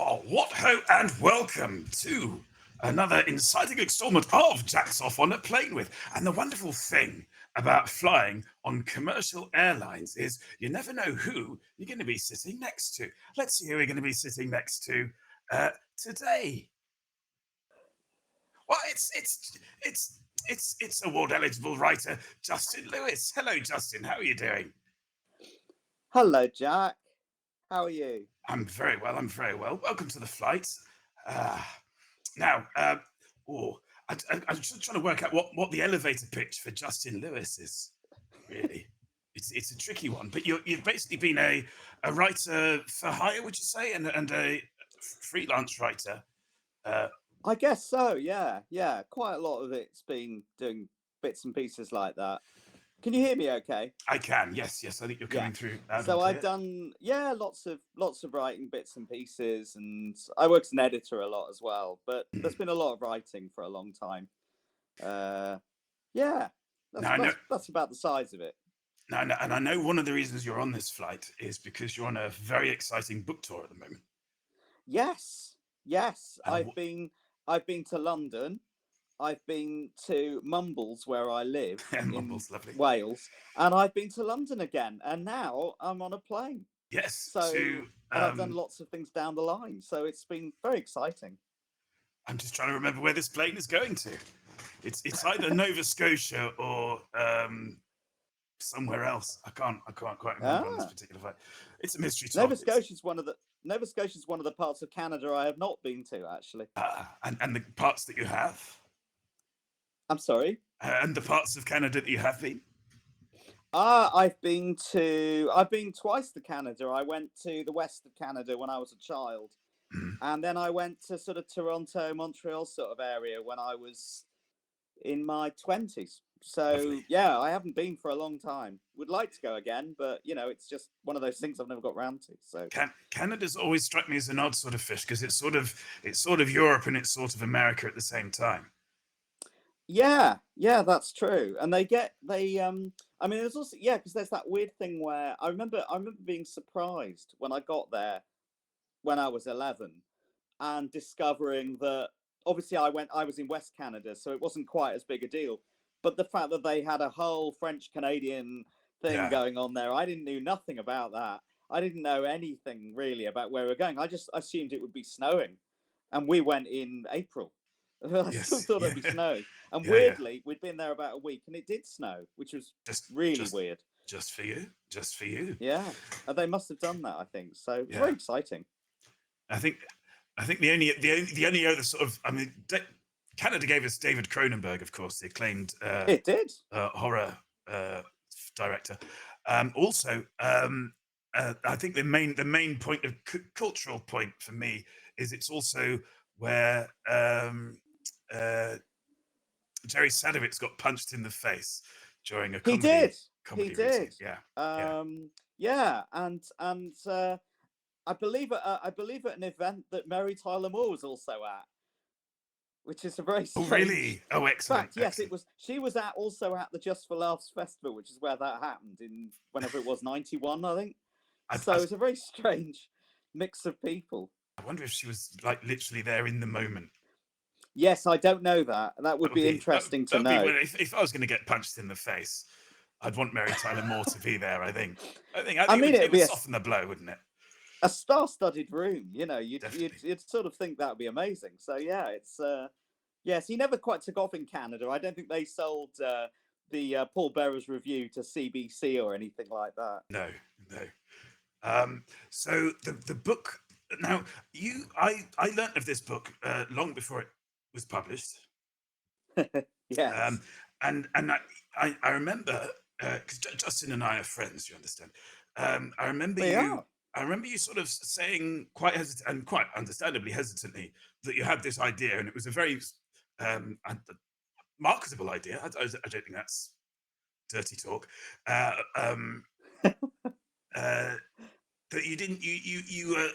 Oh, what ho and welcome to another exciting installment of Jack's Off on a Plane With. And the wonderful thing about flying on commercial airlines is you never know who you're going to be sitting next to. Let's see who we're going to be sitting next to today. Well, it's award eligible writer Justin Lewis. Hello, Justin. How are you doing? Hello, Jack. How are you? I'm very well. I'm very well. Welcome to the flight. Uh, now, oh, I'm just trying to work out what the elevator pitch for Justin Lewis is. Really, it's a tricky one. But you've basically been a writer for hire, would you say, and a freelance writer. I guess so. Yeah. Quite a lot of it's been doing bits and pieces like that. Can you hear me? Okay. I can, yes. I think you're Yeah. coming through loud and So I've clear. done lots of writing bits and pieces, and I work as an editor a lot as well. But there's been a lot of writing for a long time. Yeah. That's Now I know. that's about the size of it. Now, and I know one of the reasons you're on this flight is because you're on a very exciting book tour at the moment. Yes. And I've been to London. I've been to Mumbles, where I live in Mumble's lovely. Wales, and I've been to London again, and now I'm on a plane. Yes, So, and I've done lots of things down the line, so it's been very exciting. I'm just trying to remember where this plane is going to. It's either Nova Scotia or somewhere else. I can't quite remember on this particular flight. It's a mystery. Nova Scotia is one of the parts of Canada I have not been to, actually. And the parts that you have. I'm sorry. And the parts of Canada that you have been. I've been twice to Canada. I went to the west of Canada when I was a child, and then I went to sort of Toronto, Montreal sort of area when I was in my 20s. So Lovely. yeah, I haven't been for a long time. Would like to go again, but it's just one of those things I've never got round to. So Canada's always struck me as an odd sort of fish because it's sort of Europe and it's sort of America at the same time. yeah, that's true. And I mean, there's also because there's that weird thing where I remember being surprised when I got there when I was 11 and discovering that obviously I was in West Canada, so it wasn't quite as big a deal. But the fact that they had a whole French Canadian thing going on there, I didn't know nothing about that. I didn't know anything really about where we were going. I just assumed it would be snowing, and we went in April. I still thought it'd be snow. And weirdly, we'd been there about a week, and it did snow, which was really weird. Just for you. Yeah, and they must have done that, I think. So very exciting. I think the only other sort of, I mean, Canada gave us David Cronenberg, of course, the acclaimed it did horror director. Also, I think the main point of cultural point for me is it's also where Jerry Sadowitz got punched in the face during a comedy. He did. Yeah. And I believe at an event that Mary Tyler Moore was also at, which is a very strange... Oh, really? Oh, excellent. Fact. Yes, it was. She was also at the Just for Laughs festival, which is where that happened in whenever it was 91, I think. So it's a very strange mix of people. I wonder if she was like literally there in the moment. Yes, I don't know that. That would be interesting to know. If I was going to get punched in the face, I'd want Mary Tyler Moore to be there. I think it would soften the blow, wouldn't it? A star-studded room, you'd sort of think that would be amazing. So yeah, it's yes, he never quite took off in Canada. I don't think they sold the Paul Bearer's Review to CBC or anything like that. No. So the book. Now, I learnt of this book long before it was published. Yes. And I remember because Justin and I are friends. You understand? I remember you sort of saying quite hesitant and quite understandably hesitantly that you had this idea, and it was a very marketable idea. I don't think that's dirty talk. That you didn't, you were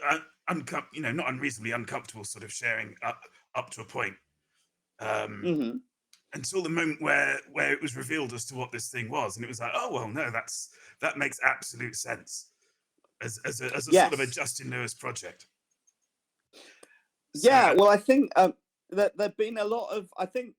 not unreasonably uncomfortable, sort of sharing up to a point, until the moment where it was revealed as to what this thing was, and it was like, oh well, no, that makes absolute sense as a sort of a Justin Lewis project. So Yeah, well, I think that there've been a lot of. I think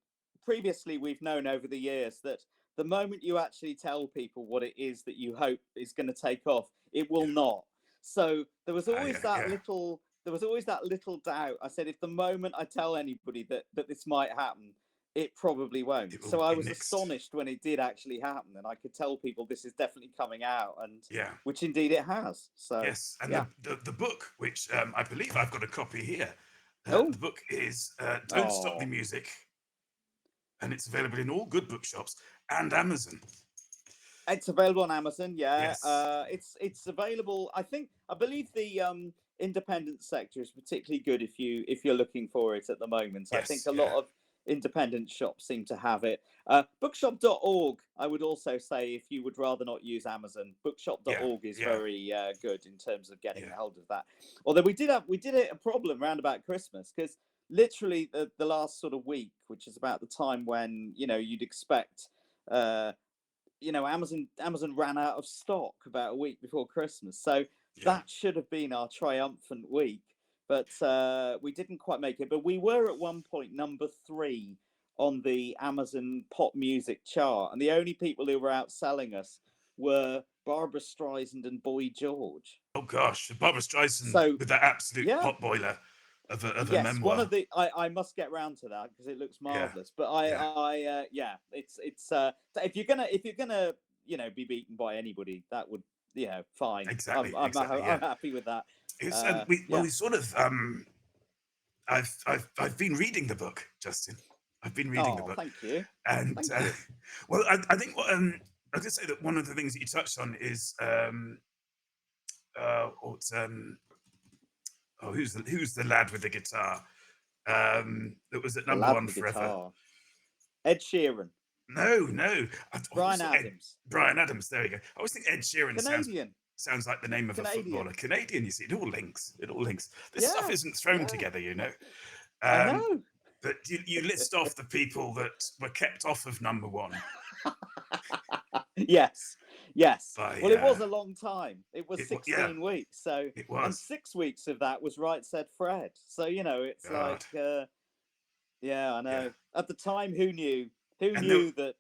previously we've known over the years that the moment you actually tell people what it is that you hope is going to take off, it will yeah, not. So there was always yeah, that yeah, little. There was always that little doubt. I said, if the moment I tell anybody that this might happen, it probably won't. it will So I be was nixed. astonished when it did actually happen, and I could tell people this is definitely coming out, and Yeah. which indeed it has. So Yes, and yeah. the book, which I believe I've got a copy here, Oh, the book is "Don't Stop the oh. Music," and it's available in all good bookshops and Amazon. It's available on Amazon. Yeah, Yes, it's available. I believe the independent sector is particularly good if you're looking for it at the moment. I think yes, a yeah, lot of independent shops seem to have it. Bookshop.org, I would also say, if you would rather not use Amazon, yeah, bookshop.org is yeah, very good in terms of getting yeah, a hold of that. Although we did it a problem round about Christmas, because literally the last sort of week, which is about the time when you'd expect. Uh, Amazon ran out of stock about a week before Christmas, so yeah. that should have been our triumphant week. But we didn't quite make it. But we were at one point number 3 on the Amazon pop music chart, and the only people who were outselling us were Barbara Streisand and Boy George. Oh gosh, Barbara Streisand So with that absolute yeah, pot boiler of a yes, one memoir. of the I must get round to that because it looks Yeah, marvelous. But yeah, yeah, it's so if you're gonna be beaten by anybody, that would fine. exactly, exactly. I'm Yeah, happy with that. it's Yeah. we sort of I've been reading the book, Justin. I've been reading the Oh, book, thank you, and thank you. well, I think what I could say that one of the things that you touched on is what's oh who's the lad with the guitar that was at The number lad one with the forever. guitar, Ed Sheeran, No, I always Brian thought Adams, Brian Adams. There you go. I always think Ed Sheeran Canadian, sounds like the name of a footballer. Canadian. Canadian, you see, it all links. It all links. This stuff Yeah, isn't thrown yeah, together, you know. I Um, know. but you list off the people that were kept off of number one Yes, yes. by Well, it was a long time. It was yeah, 16 weeks. So, it and was. 6 weeks of that was Right Said Fred. So, it's like, God, yeah, I yeah. know. At the time, who knew? Who And knew that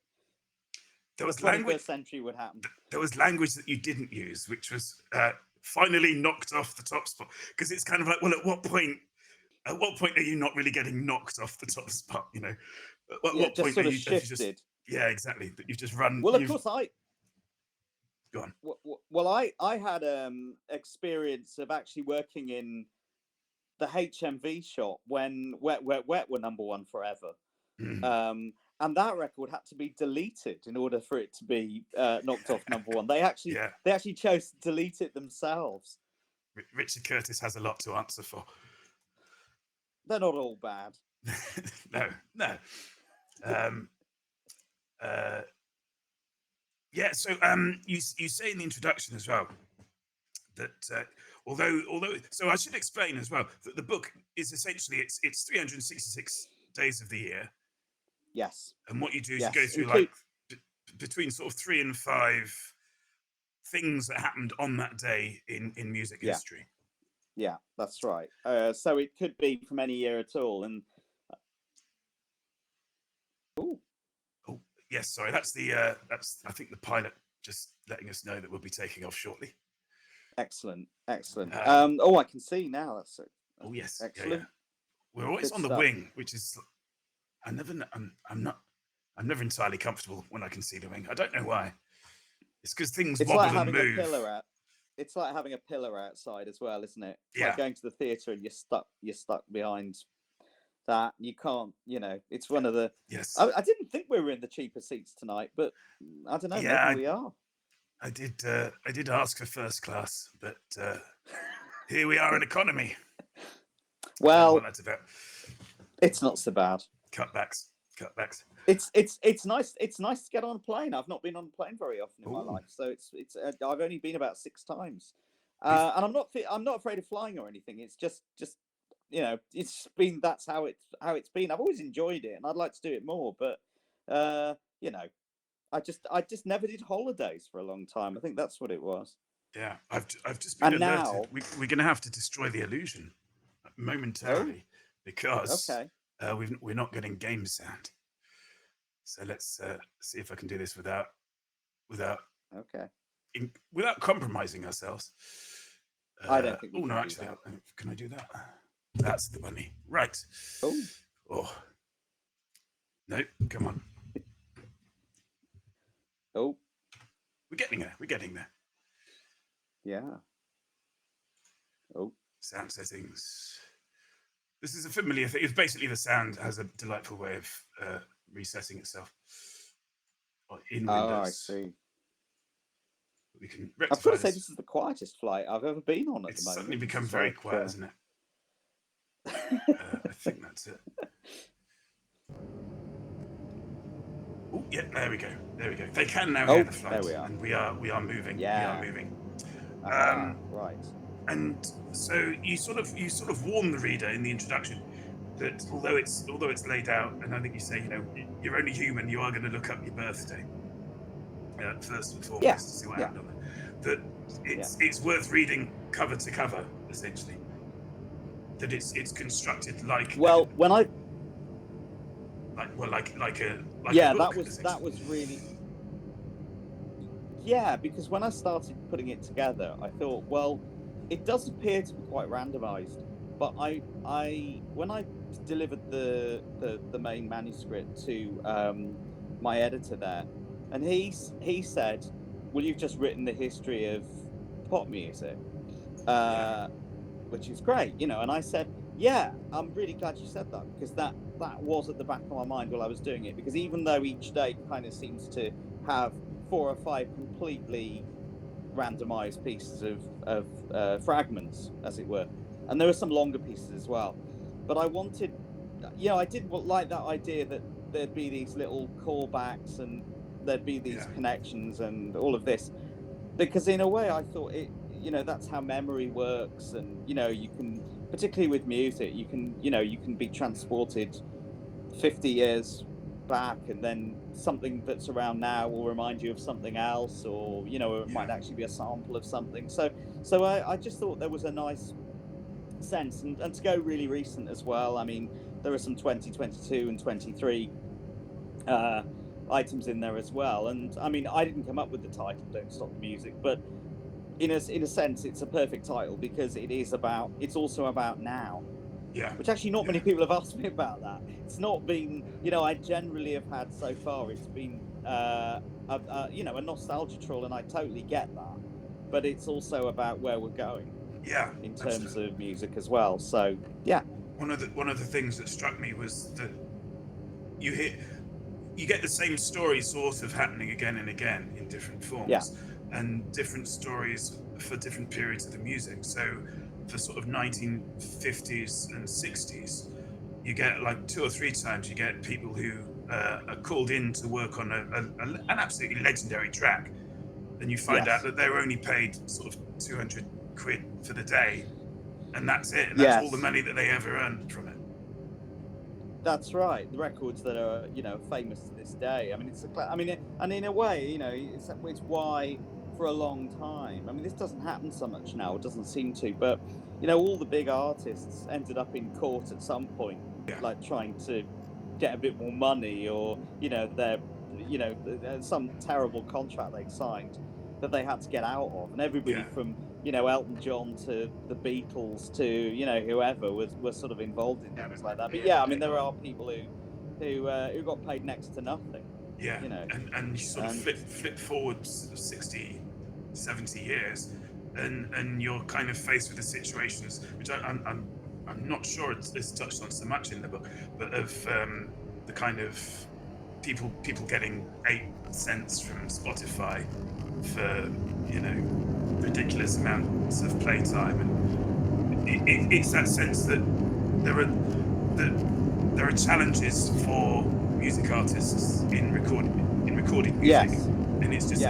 there the was language. 21st century would happen? There was language that you didn't use, which was finally knocked off the top spot. Because it's kind of like, well, at what point? At what point are you not really getting knocked off the top spot? You know, at Yeah, what it just point sort of have you just shifted. yeah, exactly. That you've just run. Well, of You've course, I gone. well, I had experience of actually working in the HMV shop when Wet Wet Wet were number one forever. Mm. And that record had to be deleted in order for it to be knocked off number one. They Yeah, actually chose to delete it themselves. Richard Curtis has a lot to answer for. They're not all bad. No, no. Um, uh, yeah. So you say in the introduction as well that although so I should explain as well that the book is essentially it's 366 days of the year, Yes, and what you do is you go yes, through like between sort of 3 and 5 things that happened on that day in music yeah, history. yeah, that's right. So it could be from any year at all. And ooh, Oh yes, sorry, that's I think the pilot just letting us know that we'll be taking off shortly. excellent, excellent. Um, Oh, I can see now. That's oh yes, yeah, yeah. excellent. We're always Good on the stuff. wing, which is I'm never entirely comfortable when I can see the wing. I don't know why. It's because things It's like wobble and having a move. pillar out. It's like having a pillar outside as well, isn't it? It's Yeah. like going to the theatre and you're stuck behind that. You can't, it's one of the. Yes. I didn't think we were in the cheaper seats tonight, but I don't know. Yeah, Maybe we are. I did ask for first class, but here we are in economy. I don't know Well, what that's about. it's not so bad. Cutbacks. It's nice. It's nice to get on a plane. I've not been on a plane very often in my Ooh. life, so it's. I've only been about 6 times, We've- and I'm not afraid of flying or anything. It's just it's been that's how it's been. I've always enjoyed it, and I'd like to do it more, but I just never did holidays for a long time. I think that's what it was. Yeah, I've just been And alerted. now, We're going to have to destroy the illusion. momentarily because Okay. we're not getting game sound. So let's see if I can do this without Okay. without compromising ourselves. I don't think we Oh no, can do actually, that. can I do that? That's the bunny. Right. Oh. Oh no, come on. Oh. We're getting there. We're getting there. Yeah. Oh. Sound settings. This is a familiar thing. It's basically the sound has a delightful way of resetting itself in Windows. Oh, I see. We can I've rectify got to say, this. this is the quietest flight I've ever been on at It's the moment. suddenly become It's very like, quiet, hasn't it? I think that's it. Oh, yeah, there we go. There we go. They can now hear the flight. There we are. And we are moving. Yeah. We are moving. Right. And so you sort of warn the reader in the introduction that although it's laid out, and I think you say, you know, you're only human, you are going to look up your birthday first and foremost to see what happened on there. That it's worth reading cover to cover, essentially. That it's constructed like when I like a book, that was really because when I started putting it together, I thought, well, it does appear to be quite randomized, but I when I delivered the main manuscript to my editor there, and he said, well, you've just written the history of pop music, which is great, you know. And I said, yeah, I'm really glad you said that, because that was at the back of my mind while I was doing it, because even though each day kind of seems to have 4 or 5 completely randomized pieces of fragments, as it were, and there were some longer pieces as well, but I wanted, you know, I did like that idea that there'd be these little callbacks and there'd be these connections and all of this, because in a way I thought it, you know, that's how memory works. And you know, you can, particularly with music, you can be transported 50 years back, and then something that's around now will remind you of something else, or you know, it might actually be a sample of something. So I just thought there was a nice sense, and to go really recent as well. I mean, there are some 2022 and 23 items in there as well. And I mean, I didn't come up with the title "Don't Stop the Music," but in a sense, it's a perfect title, because it's also about now. Yeah. Which actually not many people have asked me about that. It's not been, you know, I generally have had so far, it's been, you know, a nostalgia troll, and I totally get that. But it's also about where we're going. Yeah. In terms of music as well. So, yeah. One of the things that struck me was that you get the same story sort of happening again and again in different forms, and different stories for different periods of the music. So for sort of 1950s and 60s, you get like 2 or 3 times you get people who are called in to work on an absolutely legendary track, and you find out that they were only paid sort of 200 quid for the day, and that's it, and that's all the money that they ever earned from it. That's right. The records that are, you know, famous to this day. I mean, and in a way, you know, it's why for a long time, I mean, this doesn't happen so much now, it doesn't seem to, but you know, all the big artists ended up in court at some point, like trying to get a bit more money, or you know, some terrible contract they signed that they had to get out of, and everybody from, you know, Elton John to the Beatles to, you know, whoever was sort of involved in things like that. But I mean, there are people who got paid next to nothing. Yeah, you know, and you sort of flip forward 60, 70 years, and you're kind of faced with the situations, which I'm not sure it's touched on so much in the book, but of the kind of people getting 8 cents from Spotify for, you know, ridiculous amounts of playtime, and it's that sense that there are challenges for music artists in recording music, and it's just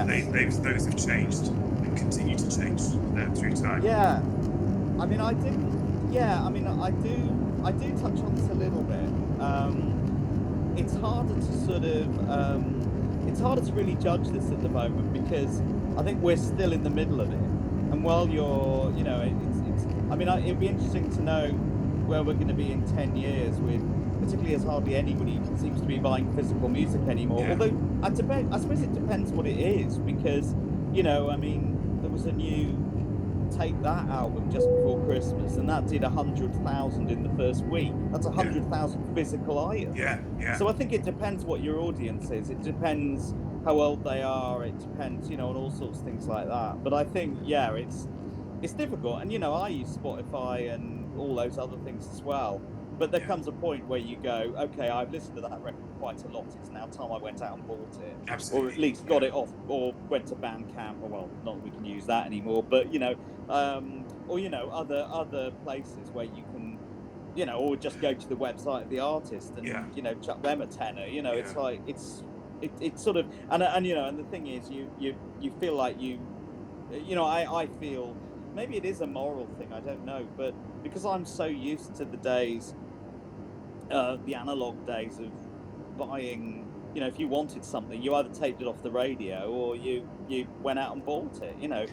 those have changed and continue to change through time. Yeah, I mean, I do touch on this a little bit. It's harder to really judge this at the moment, because I think we're still in the middle of it. And while you're, you know, it's I mean, it'd be interesting to know we're going to be in 10 years with, particularly as hardly anybody seems to be buying physical music anymore. Yeah. Although I suppose it depends what it is, because, you know, I mean, there was a new Take That album just before Christmas, and that did 100,000 in the first week. That's 100,000 physical items. Yeah, yeah. So I think it depends what your audience is. It depends how old they are. It depends, you know, on all sorts of things like that. But I think, yeah, it's difficult. And, you know, I use Spotify and all those other things as well. But there comes a point where you go, okay, I've listened to that record quite a lot. It's now time I went out and bought it. Absolutely. Or at least got it off, or went to Bandcamp. Or, well, not that we can use that anymore. But, you know, or, you know, other places where you can, you know, or just go to the website of the artist and, you know, chuck them a tenner. You know, it's like, it's sort of, and, you know, and the thing is, you feel like you know, I feel, maybe it is a moral thing, I don't know, but because I'm so used to the days, the analog days of buying, you know, if you wanted something, you either taped it off the radio or you went out and bought it, you know,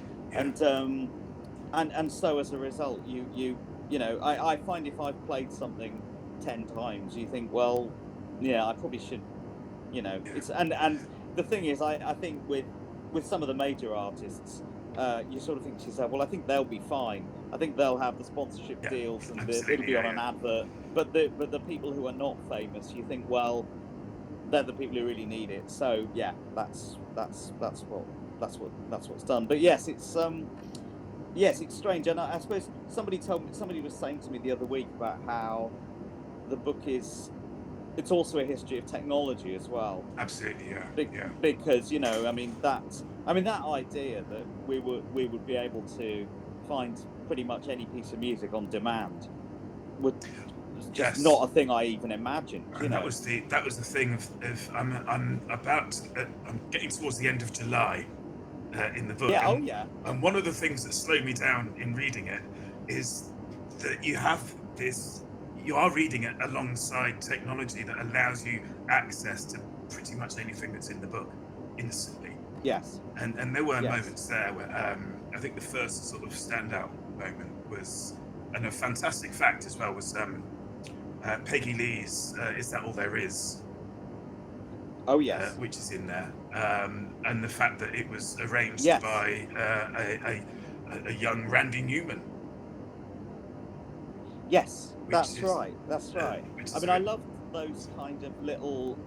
and so as a result, you know, I find if I've played something 10 times, you think, well, yeah, I probably should, you know, it's, and the thing is, I think with some of the major artists, you sort of think to yourself, well, I think they'll be fine. I think they'll have the sponsorship deals and it'll be on an advert. But the people who are not famous, you think, well, they're the people who really need it. So yeah, that's what's done. But yes, it's strange. And I suppose somebody was saying to me the other week about how the book it's also a history of technology as well. Absolutely, yeah. Because, you know, I mean that idea that we would be able to find pretty much any piece of music on demand was just not a thing I even imagined. You know? That was the thing of I'm getting towards the end of July in the book. Yeah, And one of the things that slowed me down in reading it is that you are reading it alongside technology that allows you access to pretty much anything that's in the book instantly. Yes. And there were moments there where I think the first sort of standout moment was, and a fantastic fact as well, was Peggy Lee's Is That All There Is? Oh, yes. Which is in there. And the fact that it was arranged by a young Randy Newman. Yes, that's right. I mean, I love those kind of little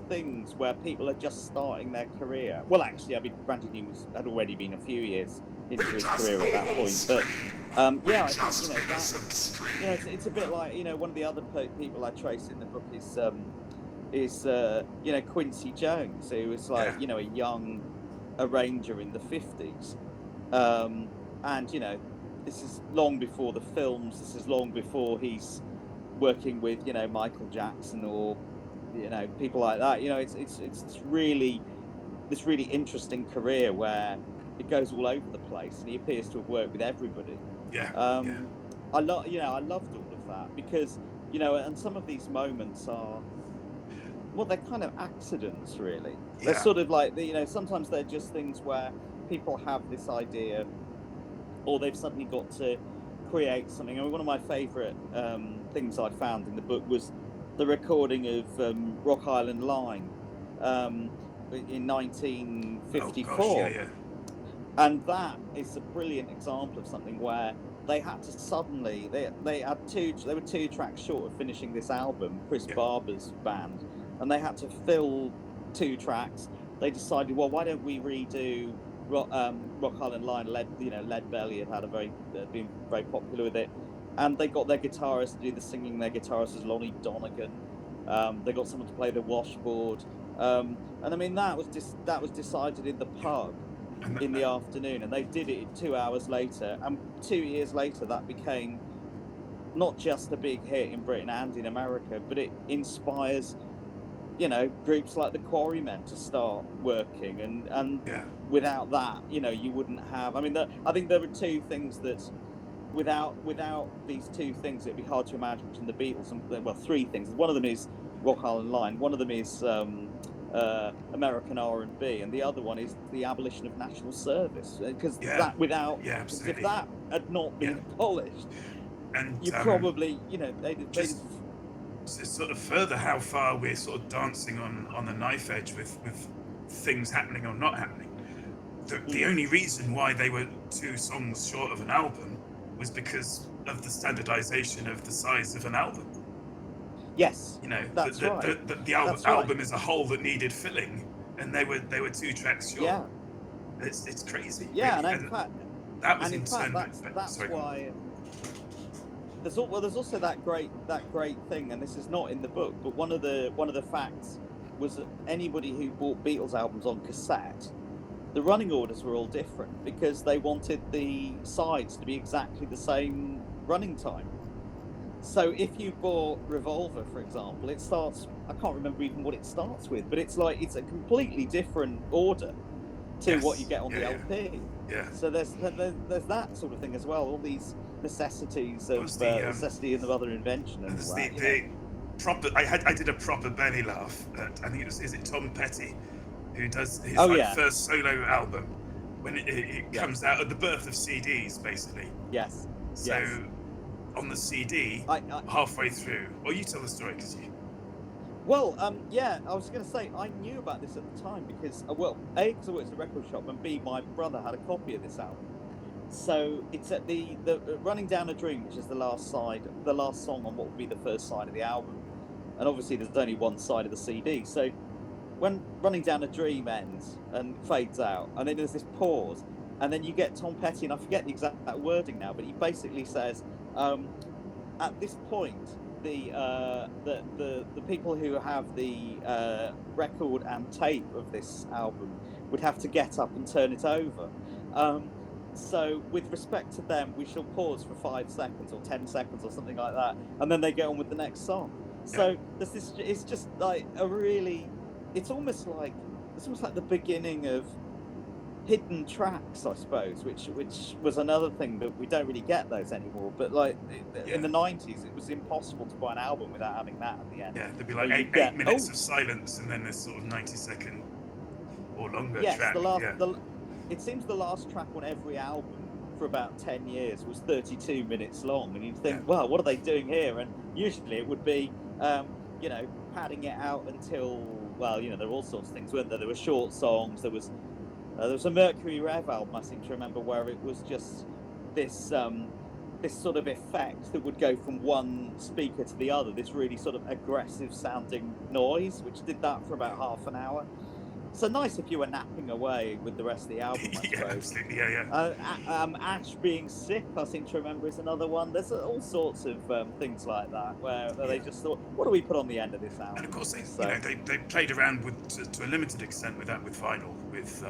things where people are just starting their career. Well, actually, I mean, Randy Newman had already been a few years into his career at that point. But I think, you know, it's a bit like, you know, one of the other people I trace in the book is you know, Quincy Jones, who was like, you know, a young arranger in the 50s, and you know, this is long before the films. This is long before he's working with, you know, Michael Jackson or, you know, people like that. You know, it's really this really interesting career where it goes all over the place, and he appears to have worked with everybody. I loved all of that because, you know, and some of these moments are, well, they're kind of accidents, really. They're sort of like, you know, sometimes they're just things where people have this idea, or they've suddenly got to create something. I mean, one of my favourite things I found in the book was the recording of Rock Island Line in 1954. Oh, gosh, and that is a brilliant example of something where they had to suddenly, they were 2 tracks short of finishing this album, Chris Barber's band, and they had to fill 2 tracks. They decided, well, why don't we redo Rock Island Line? Lead Belly had been very popular with it, and they got their guitarist to do the singing. Their guitarist was Lonnie Donegan. They got someone to play the washboard, and I mean that was decided in the pub in the afternoon, and they did it 2 hours later, and 2 years later that became not just a big hit in Britain and in America, but it inspires, you know, groups like the Quarrymen to start working, and without that, you know, you wouldn't have. I mean, I think there are 2 things that, without these 2 things, it'd be hard to imagine the Beatles. And, well, 3 things. One of them is Rock Island Line. One of them is American R&B, and the other one is the abolition of national service. Because if that had not been abolished, And you probably, you know, they'd just to sort of further how far we're sort of dancing on the knife edge with things happening or not happening. The only reason why they were 2 songs short of an album was because of the standardization of the size of an album. yes, You know, that's right. the That's right. album is a hole that needed filling, and they were 2 tracks short. Yeah, It's crazy. yeah, really. and in fact, that was and in insane. fact, that's Sorry. why. There's also that great thing, and this is not in the book, but one of the facts was that anybody who bought Beatles albums on cassette, the running orders were all different because they wanted the sides to be exactly the same running time. So if you bought Revolver, for example, it starts, I can't remember even what it starts with, but it's like it's a completely different order to what you get on the LP. Yeah. So there's that sort of thing as well. All these necessities of necessity and the other invention and all that. Proper. I did a proper belly laugh at, I think is it Tom Petty, who does his first solo album when it comes out at the birth of CDs, basically. Yes. So on the CD, halfway through, or you tell the story because you. Well, I was going to say I knew about this at the time because, A, because I worked at a record shop, and B, my brother had a copy of this album. So it's at the Running Down a Dream, which is the last song on what would be the first side of the album, and obviously there's only one side of the CD. So when Running Down a Dream ends and fades out, and then there's this pause, and then you get Tom Petty, and I forget the exact wording now, but he basically says, at this point, the people who have the record and tape of this album would have to get up and turn it over. So with respect to them, we shall pause for 5 seconds or 10 seconds or something like that, and then they get on with the next song. So there's this. It's just like a really. It's almost like the beginning of hidden tracks, I suppose, which was another thing that we don't really get those anymore. But like in the 90s, it was impossible to buy an album without having that at the end. Yeah, there'd be like 8 minutes of silence, and then this sort of 90-second or longer track. It seems the last track on every album for about 10 years was 32 minutes long, and you'd think, well, what are they doing here? And usually it would be, padding it out until, there were all sorts of things, weren't there? There were short songs. There was a Mercury Rev album, I seem to remember, where it was just this sort of effect that would go from one speaker to the other, this really sort of aggressive sounding noise, which did that for about half an hour. So nice if you were napping away with the rest of the album, I suppose. Absolutely, Ash being sick, I seem to remember, is another one. There's all sorts of things like that where they just thought, what do we put on the end of this album? And of course, they played around to a limited extent with that with vinyl, with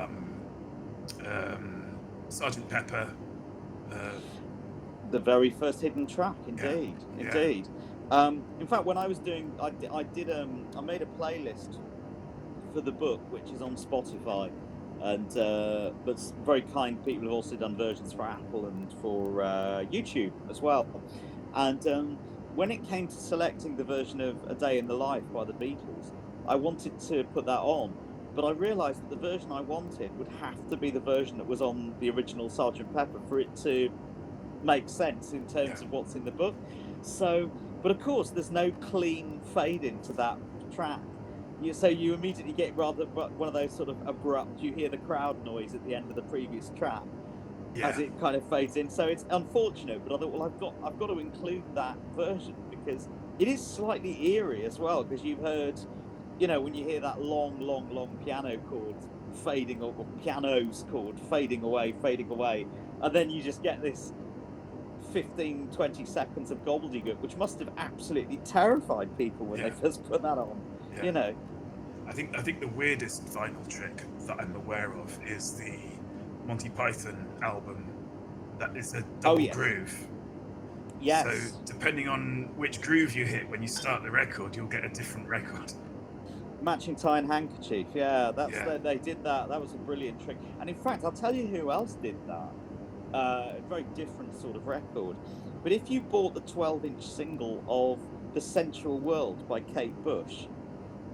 Sgt. Pepper. The very first hidden track, indeed. In fact, when I was doing, I made a playlist for the book, which is on Spotify, and but very kind people have also done versions for Apple and for YouTube as well. And when it came to selecting the version of A Day in the Life by the Beatles, I wanted to put that on, but I realised that the version I wanted would have to be the version that was on the original Sgt. Pepper for it to make sense in terms of what's in the book. So, but of course, there's no clean fade into that track. So you immediately get rather one of those sort of abrupt, you hear the crowd noise at the end of the previous track as it kind of fades in. So it's unfortunate, but I thought, well, I've got to include that version because it is slightly eerie as well, because you've heard, when you hear that long piano chord fading, or piano's chord fading away, and then you just get this 15-20 seconds of gobbledygook, which must have absolutely terrified people when they first put that on. I think the weirdest vinyl trick that I'm aware of is the Monty Python album that is a double groove. Yes. So depending on which groove you hit when you start the record, you'll get a different record. Matching Tie and Handkerchief, they did that. That was a brilliant trick. And in fact, I'll tell you who else did that. A very different sort of record. But if you bought the 12-inch single of The Sensual World by Kate Bush,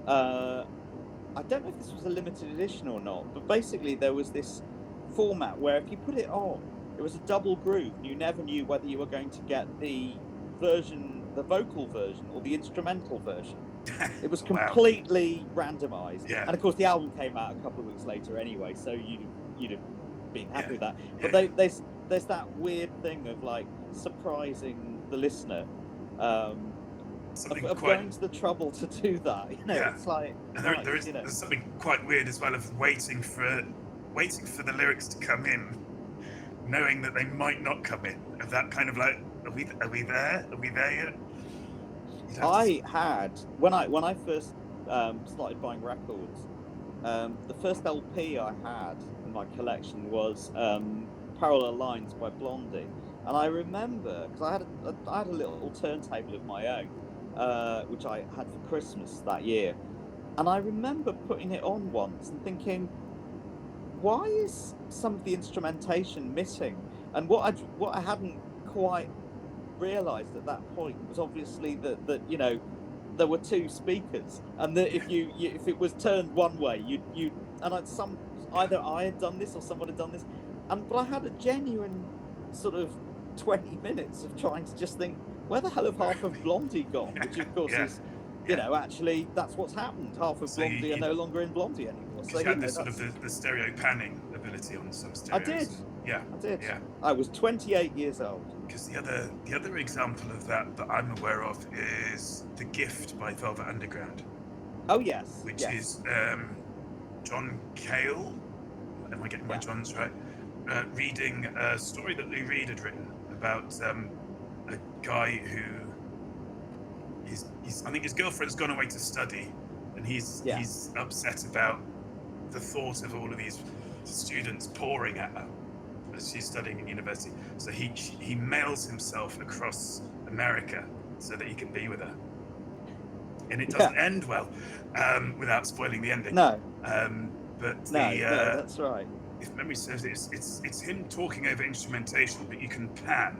I don't know if this was a limited edition or not, but basically there was this format where if you put it on, it was a double groove. You never knew whether you were going to get the vocal version, or the instrumental version. It was Wow. completely randomized. Yeah. And of course, the album came out a couple of weeks later anyway, so you'd have been happy Yeah. with that. Yeah, But there's that weird thing of like surprising the listener, something of quite. going to the trouble to do that. You know, Yeah. it's like, And nice, there's something quite weird as well of waiting for the lyrics to come in, knowing that they might not come in. Of that kind of like, are we there? Are we there yet? I had when I first started buying records. The first LP I had in my collection was Parallel Lines by Blondie, and I remember because I had a little turntable of my own, which I had for Christmas that year, and I remember putting it on once and thinking, why is some of the instrumentation missing? And what I hadn't quite realised at that point was obviously that you know there were two speakers, and that if if it was turned one way, you and either I had done this or someone had done this, but I had a genuine sort of 20 minutes of trying to just think, where the hell have half of Blondie gone? Which of course is, you know, actually that's what's happened. Half of Blondie are no longer in Blondie anymore. So you had this sort of the stereo panning ability on some stereos. I did. Yeah. I did. Yeah. I was 28 years old. Because the other example of that I'm aware of is The Gift by Velvet Underground. Oh yes. Which is John Cale. Am I getting my Johns right? Reading a story that Lou Reed had written about a guy who I think his girlfriend's gone away to study, and he's upset about the thought of all of these students pouring at her as she's studying in university. So he mails himself across America so that he can be with her. And it doesn't end well, without spoiling the ending. No. But that's right. If memory serves, it's him talking over instrumentation, but you can plan.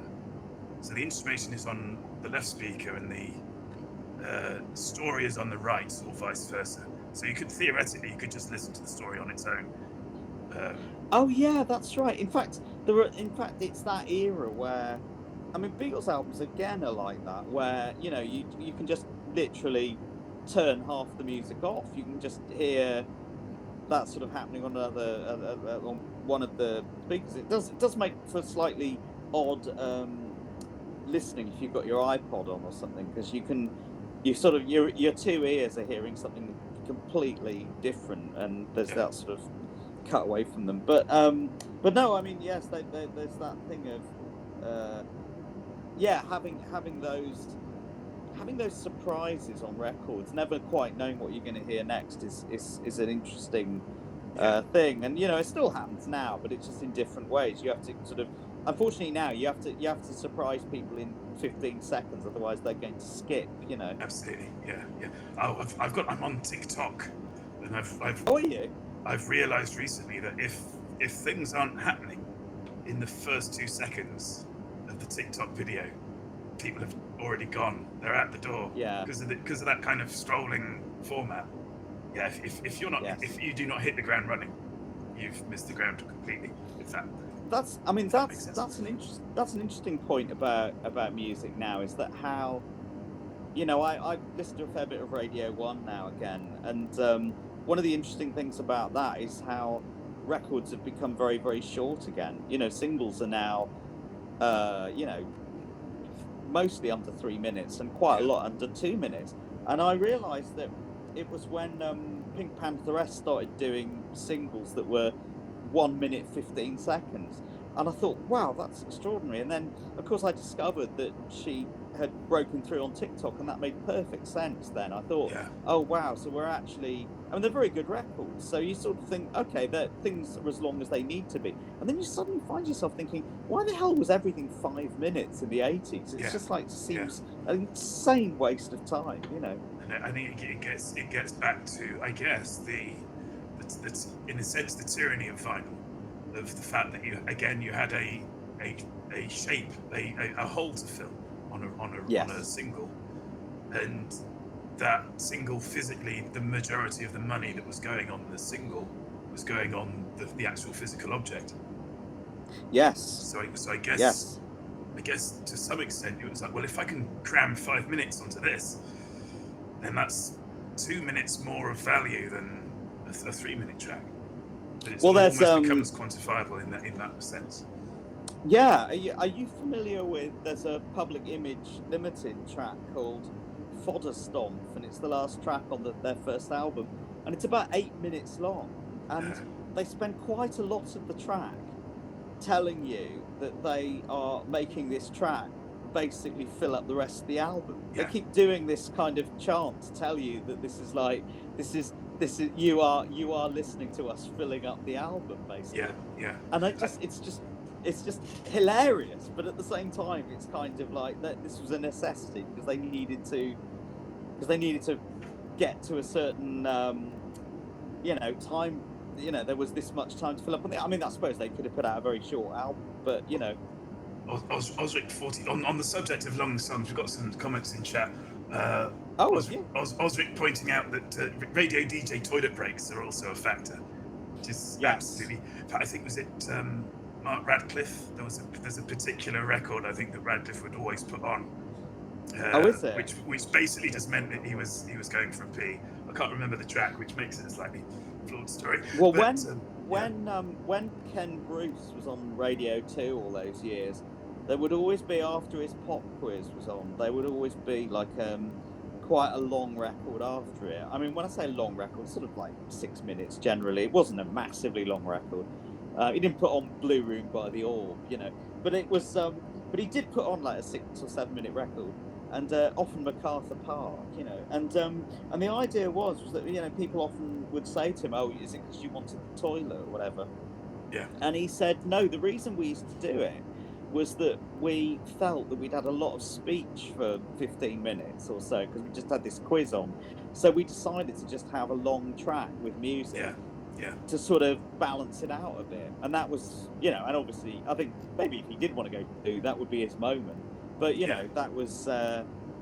So the instrumentation is on the left speaker and the story is on the right, or vice versa. So you could theoretically just listen to the story on its own. Oh yeah, that's right. In fact, it's that era where, I mean, Beatles albums again are like that, where you know you can just literally turn half the music off. You can just hear that sort of happening on on one of the speakers. It does make for slightly odd listening if you've got your iPod on or something, because your two ears are hearing something completely different, and there's that sort of cut away from them. But no, I mean, yes, there's that thing of having those surprises on records, never quite knowing what you're going to hear next is an interesting thing. And you know, it still happens now, but it's just in different ways. You have to sort of, unfortunately now you have to surprise people in 15 seconds, otherwise they're going to skip, you know. Absolutely. Yeah. Oh, I'm on TikTok, and Oh, are you? I've realized recently that if things aren't happening in the first 2 seconds of the TikTok video, people have already gone. They're at the door. Yeah. Because of that kind of scrolling format. Yeah. If you're not, if you do not hit the ground running, you've missed the ground completely. That's an interesting point about music now, is that how, you know, I listen to a fair bit of Radio 1 now again, and one of the interesting things about that is how records have become very, very short again. You know, singles are now, you know, mostly under 3 minutes and quite a lot under 2 minutes. And I realised that it was when Pink Pantheress started doing singles that were 1 minute 15 seconds, and I thought, wow, that's extraordinary. And then of course I discovered that she had broken through on TikTok, and that made perfect sense. Then I thought, oh wow, so we're actually, I mean, they're very good records, so you sort of think, okay, that things are as long as they need to be, and then you suddenly find yourself thinking, why the hell was everything 5 minutes in the 80s? It's just like, seems an insane waste of time, you know. And I think it gets back to, I guess, that's in a sense the tyranny of vinyl, of the fact that you had a shape, a hole to fill on a single, and that single, physically, the majority of the money that was going on the single was going on the actual physical object. Yes. So I guess Yes. to some extent it was like, well, if I can cram 5 minutes onto this, then that's 2 minutes more of value than a 3-minute track. But it Well, sort of there's almost becomes quantifiable in that sense. yeah. Are you familiar with? There's a Public Image Limited track called Fodder Stomp, and it's the last track on their first album, and it's about 8 minutes long, and they spend quite a lot of the track telling you that they are making this track basically fill up the rest of the album. They Yeah. keep doing this kind of chant to tell you that this is you are listening to us filling up the album, basically. Yeah. And it's just hilarious, but at the same time it's kind of like that this was a necessity because they needed to get to a certain time. There was this much time to fill up on the. I mean, I suppose they could have put out a very short album, but Osric 40 on the subject of long songs, we've got some comments in chat. Osric pointing out that radio DJ toilet breaks are also a factor, which is absolutely. In fact, I think was it Mark Radcliffe. There's a particular record I think that Radcliffe would always put on. Is it? Which basically just meant that he was going for a pee. I can't remember the track, which makes it a slightly flawed story. Well, when Ken Bruce was on Radio 2 all those years, there would always be, after his pop quiz was on, there would always be like quite a long record after it. I mean, when I say long record, sort of like 6 minutes generally. It wasn't a massively long record. He didn't put on Blue Room by the Orb, but it was. But he did put on like a 6 or 7 minute record. And often MacArthur Park, and the idea was that people often would say to him, "Oh, is it because you wanted the toilet or whatever?" Yeah. And he said, "No, the reason we used to do it was that we felt that we'd had a lot of speech for 15 minutes or so because we just had this quiz on, so we decided to just have a long track with music." Yeah. To sort of balance it out a bit, and that was, and obviously, I think maybe if he did want to go do that, would be his moment. But that was.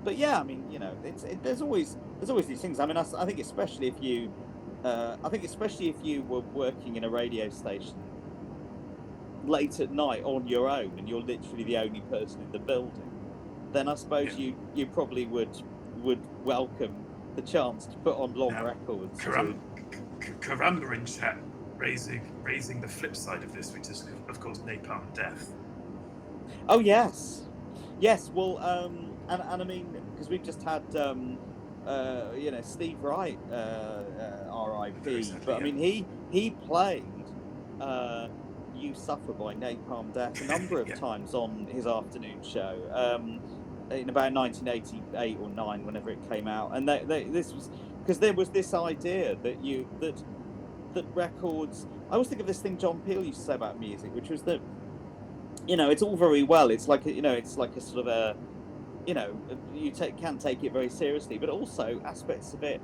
But yeah, I mean, there's always these things. I mean, I think especially if you, were working in a radio station late at night on your own, and you're literally the only person in the building, then I suppose you probably would welcome the chance to put on long records. Karamba in chat raising the flip side of this, which is of course Napalm Death. Oh yes. Well, and I mean, because we've just had Steve Wright, R.I.P. Exactly, but I mean, he played "You Suffer" by Napalm Death a number of times on his afternoon show in about 1988 or 9, whenever it came out, and this was because there was this idea that records. I always think of this thing John Peel used to say about music, which was that it's all very well. It's like it's like a sort of a you can take it very seriously, but also aspects of it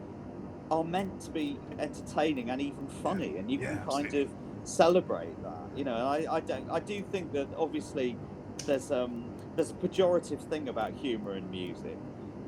are meant to be entertaining and even funny, and you can kind of celebrate that. And I do think that obviously there's a pejorative thing about humour in music,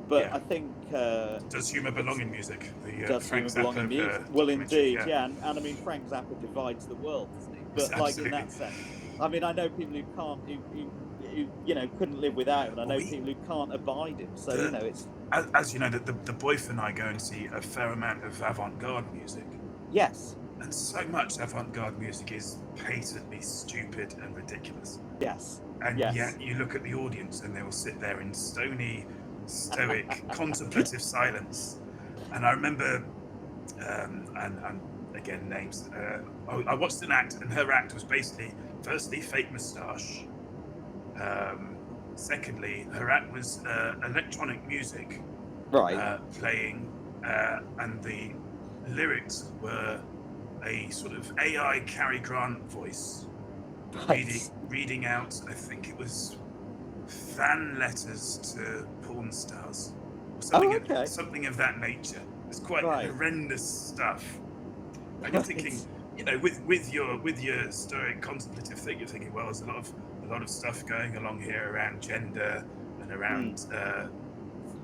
but I think does humour belong in music? Does humour belong in music? Well, indeed, and I mean Frank Zappa divides the world, doesn't he? But like in that sense, I mean, I know people who can't, who couldn't live without him, and I know people who can't abide him. So it's as you know, the boyfriend and I go and see a fair amount of avant-garde music. Yes. And so much avant-garde music is patently stupid and ridiculous. Yes. And yet you look at the audience and they will sit there in stony, stoic, contemplative silence. And I remember, and again names. I watched an act, and her act was basically, firstly, fake moustache. Secondly, her act was electronic music, right, playing, and the lyrics were a sort of AI Cary Grant voice, reading out. I think it was fan letters to porn stars, or something of that nature. It's quite horrendous stuff. And you're thinking, with your stoic contemplative thing, you're thinking, well, there's a lot of stuff going along here around gender and around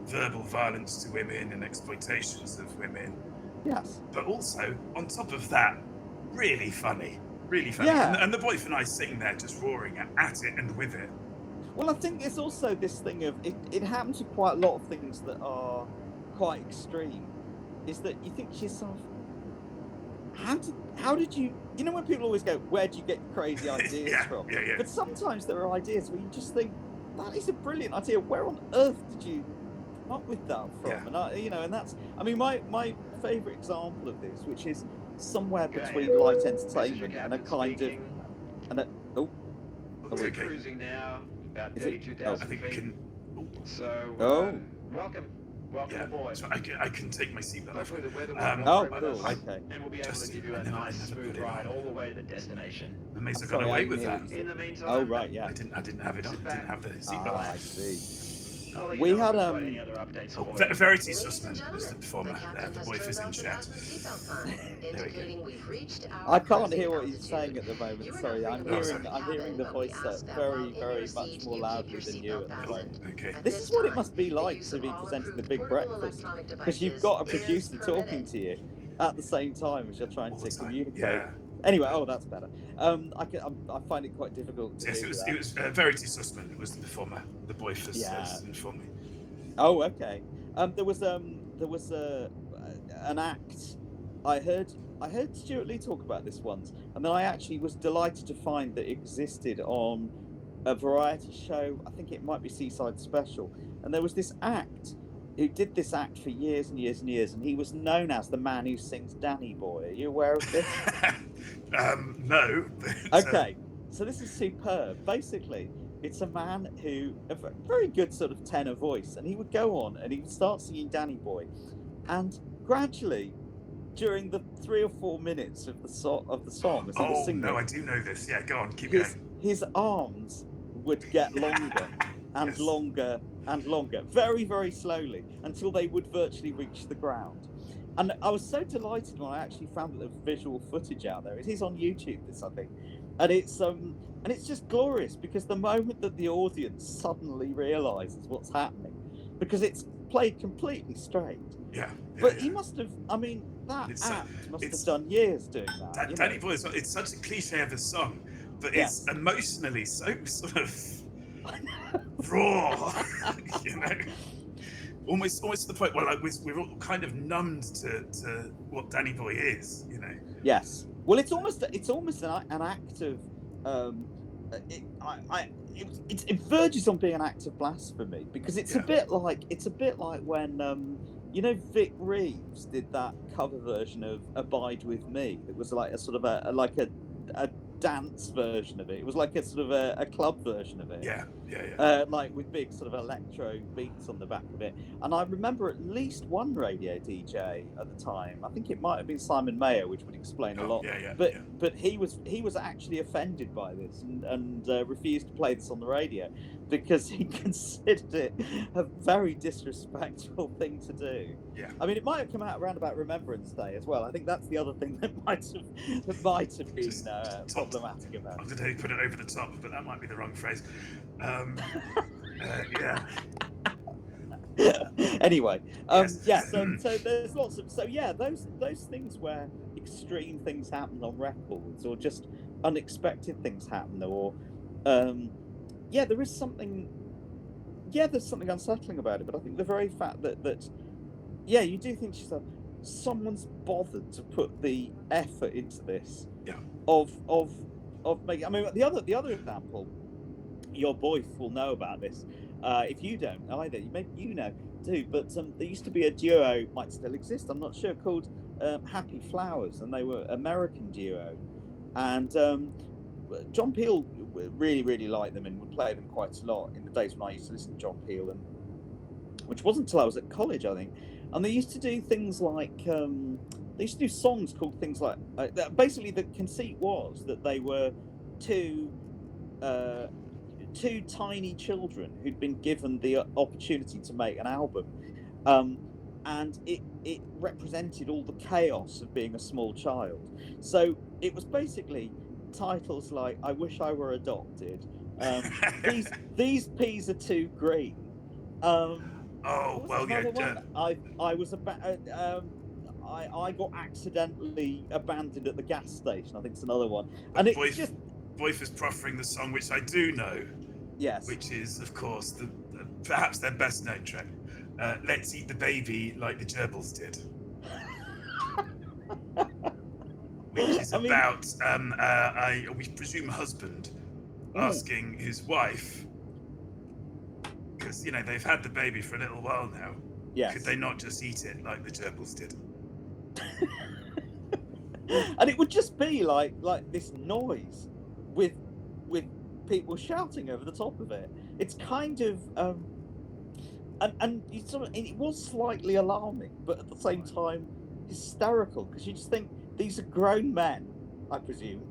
verbal violence to women and exploitations of women. Yes. But also, on top of that, really funny. Really funny. Yeah. And the boy for nice sitting there just roaring at it and with it. Well, I think it's also this thing of it happens with quite a lot of things that are quite extreme. Is that you think to yourself, how did you when people always go, where do you get your crazy ideas from? Yeah. But sometimes there are ideas where you just think, that is a brilliant idea. Where on earth did you come up with that from? Yeah. And that's, I mean, my favourite example of this, which is somewhere between light entertainment and a kind of, and a, oh, It's we okay. Cruising now, about Is it? 32,000 I think we feet. can. So, welcome Yeah. aboard. So I can take my seatbelt off. Hopefully the weather will Um, cooperate Oh, with cool. us, Okay. and we'll be able Just- to give you I a never- I nice, never smooth put it ride on. all the way to the destination. Amazed I Sorry, got away I with knew that. it. In the meantime, Oh, right, yeah. I didn't have it on. Didn't have the seatbelt Ah, on. I see. I'll let you We know had, if I've got any other updates for you. Verity Sussman was the performer. The boy is in chat. I can't hear what he's saying at the moment. Sorry, I'm hearing the voice very, very much more loudly than you at the moment. Okay. This is what it must be like to be presenting the Big Breakfast, because you've got a producer talking to you at the same time as you're trying All the to time. communicate. Yeah. Anyway, that's better. I find it quite difficult to Yes, do it was. that. It was Verity Sussman. It was the performer. The boy for Yeah. informed me. Oh, okay. There was an act. I heard Stuart Lee talk about this once, and then I actually was delighted to find that it existed on a variety show. I think it might be Seaside Special, and there was this act who did this act for years and years and years, and he was known as the man who sings Danny Boy. Are you aware of this? No. But, Okay, so this is superb. Basically, it's a man who a very good sort of tenor voice, and he would go on and he would start singing Danny Boy, and gradually, during the 3 or 4 minutes of the song as he was singing, no, I do know this. Yeah, go on, keep his going. his arms would get longer and Yes. longer and longer, very, very slowly, until they would virtually reach the ground. And I was so delighted when I actually found that there was visual footage out there. It is on YouTube, this, I think, and it's just glorious, because the moment that the audience suddenly realizes what's happening, because it's played completely straight. Yeah. But yeah. he must have, I mean, that It's, act must it's- have done years doing that. Danny Boy is, it's such a cliche of a song, but Yes. it's emotionally so sort of raw, almost to the point where like we're all kind of numbed to what Danny Boy is, Yes. Well, it's almost an act of it verges on being an act of blasphemy, because it's a bit like when Vic Reeves did that cover version of Abide With Me. It was like a sort of a dance version of it. It was like a sort of a club version of it. Yeah. Like with big sort of electro beats on the back of it. And I remember at least one radio DJ at the time. I think it might have been Simon Mayer, which would explain a lot. But he was actually offended by this and refused to play this on the radio, because he considered it a very disrespectful thing to do. Yeah. I mean, it might have come out around about Remembrance Day as well. I think that's the other thing that might have been problematic about I it. don't know who put it over the top, but that might be the wrong phrase. Yeah. Anyway, Yes. so there's lots of those things where extreme things happen on records, or just unexpected things happen, or there's something unsettling about it. But I think the very fact that you do think to yourself, someone's bothered to put the effort into this. Yeah. Of making. I mean, the other example, your boy will know about this. If you don't either, maybe you know too. But there used to be a duo, might still exist, I'm not sure, called Happy Flowers, and they were American duo. And John Peel really, really liked them and would play them quite a lot in the days when I used to listen to John Peel, and which wasn't until I was at college, I think. And they used to do things like they used to do songs called things like basically the conceit was that they were two tiny children who'd been given the opportunity to make an album, and it represented all the chaos of being a small child. So it was basically titles like "I Wish I Were Adopted," these peas are too green. Oh, well, yeah. I was about. I got accidentally abandoned at the gas station. I think it's another one. And it's just Boyf is proffering the song, which I do know, yes, which is, of course, perhaps their best known track. Let's Eat the Baby Like the Gerbils Did. Which is about, we presume, a husband asking his wife, because, you know, they've had the baby for a little while now, yes. could they not just eat it like the gerbils did? And it would just be like this noise with people shouting over the top of it. It's kind of and you sort of, it was slightly alarming, but at the same time hysterical, because you just think these are grown men, I presume.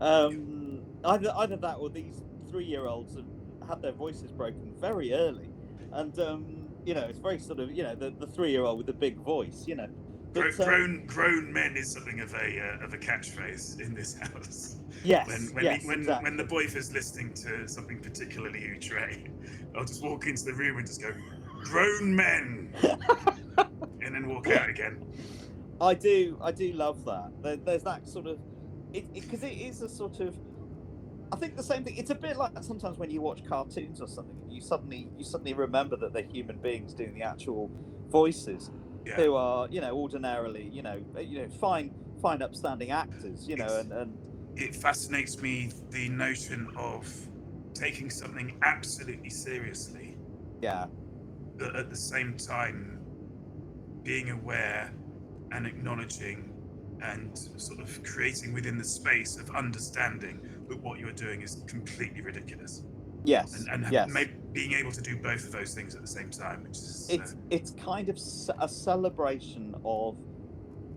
Either that or these 3-year-olds have had their voices broken very early, and you know, it's very sort of, you know, the 3-year-old with the big voice, you know. But, grown men is something of a catchphrase in this house. Yes. When the boy is listening to something particularly outre, I'll just walk into the room and just go, "Grown men," and then walk out again. I do love that. There's that sort of, because it is a sort of, I think the same thing. It's a bit like sometimes when you watch cartoons or something, you suddenly remember that they're human beings doing the actual voices, who are, you know, ordinarily, you know, fine upstanding actors, you know, and it fascinates me, the notion of taking something absolutely seriously, but at the same time being aware and acknowledging and sort of creating within the space of understanding that what you're doing is completely ridiculous. Yes. And being able to do both of those things at the same time, which is it's kind of a celebration of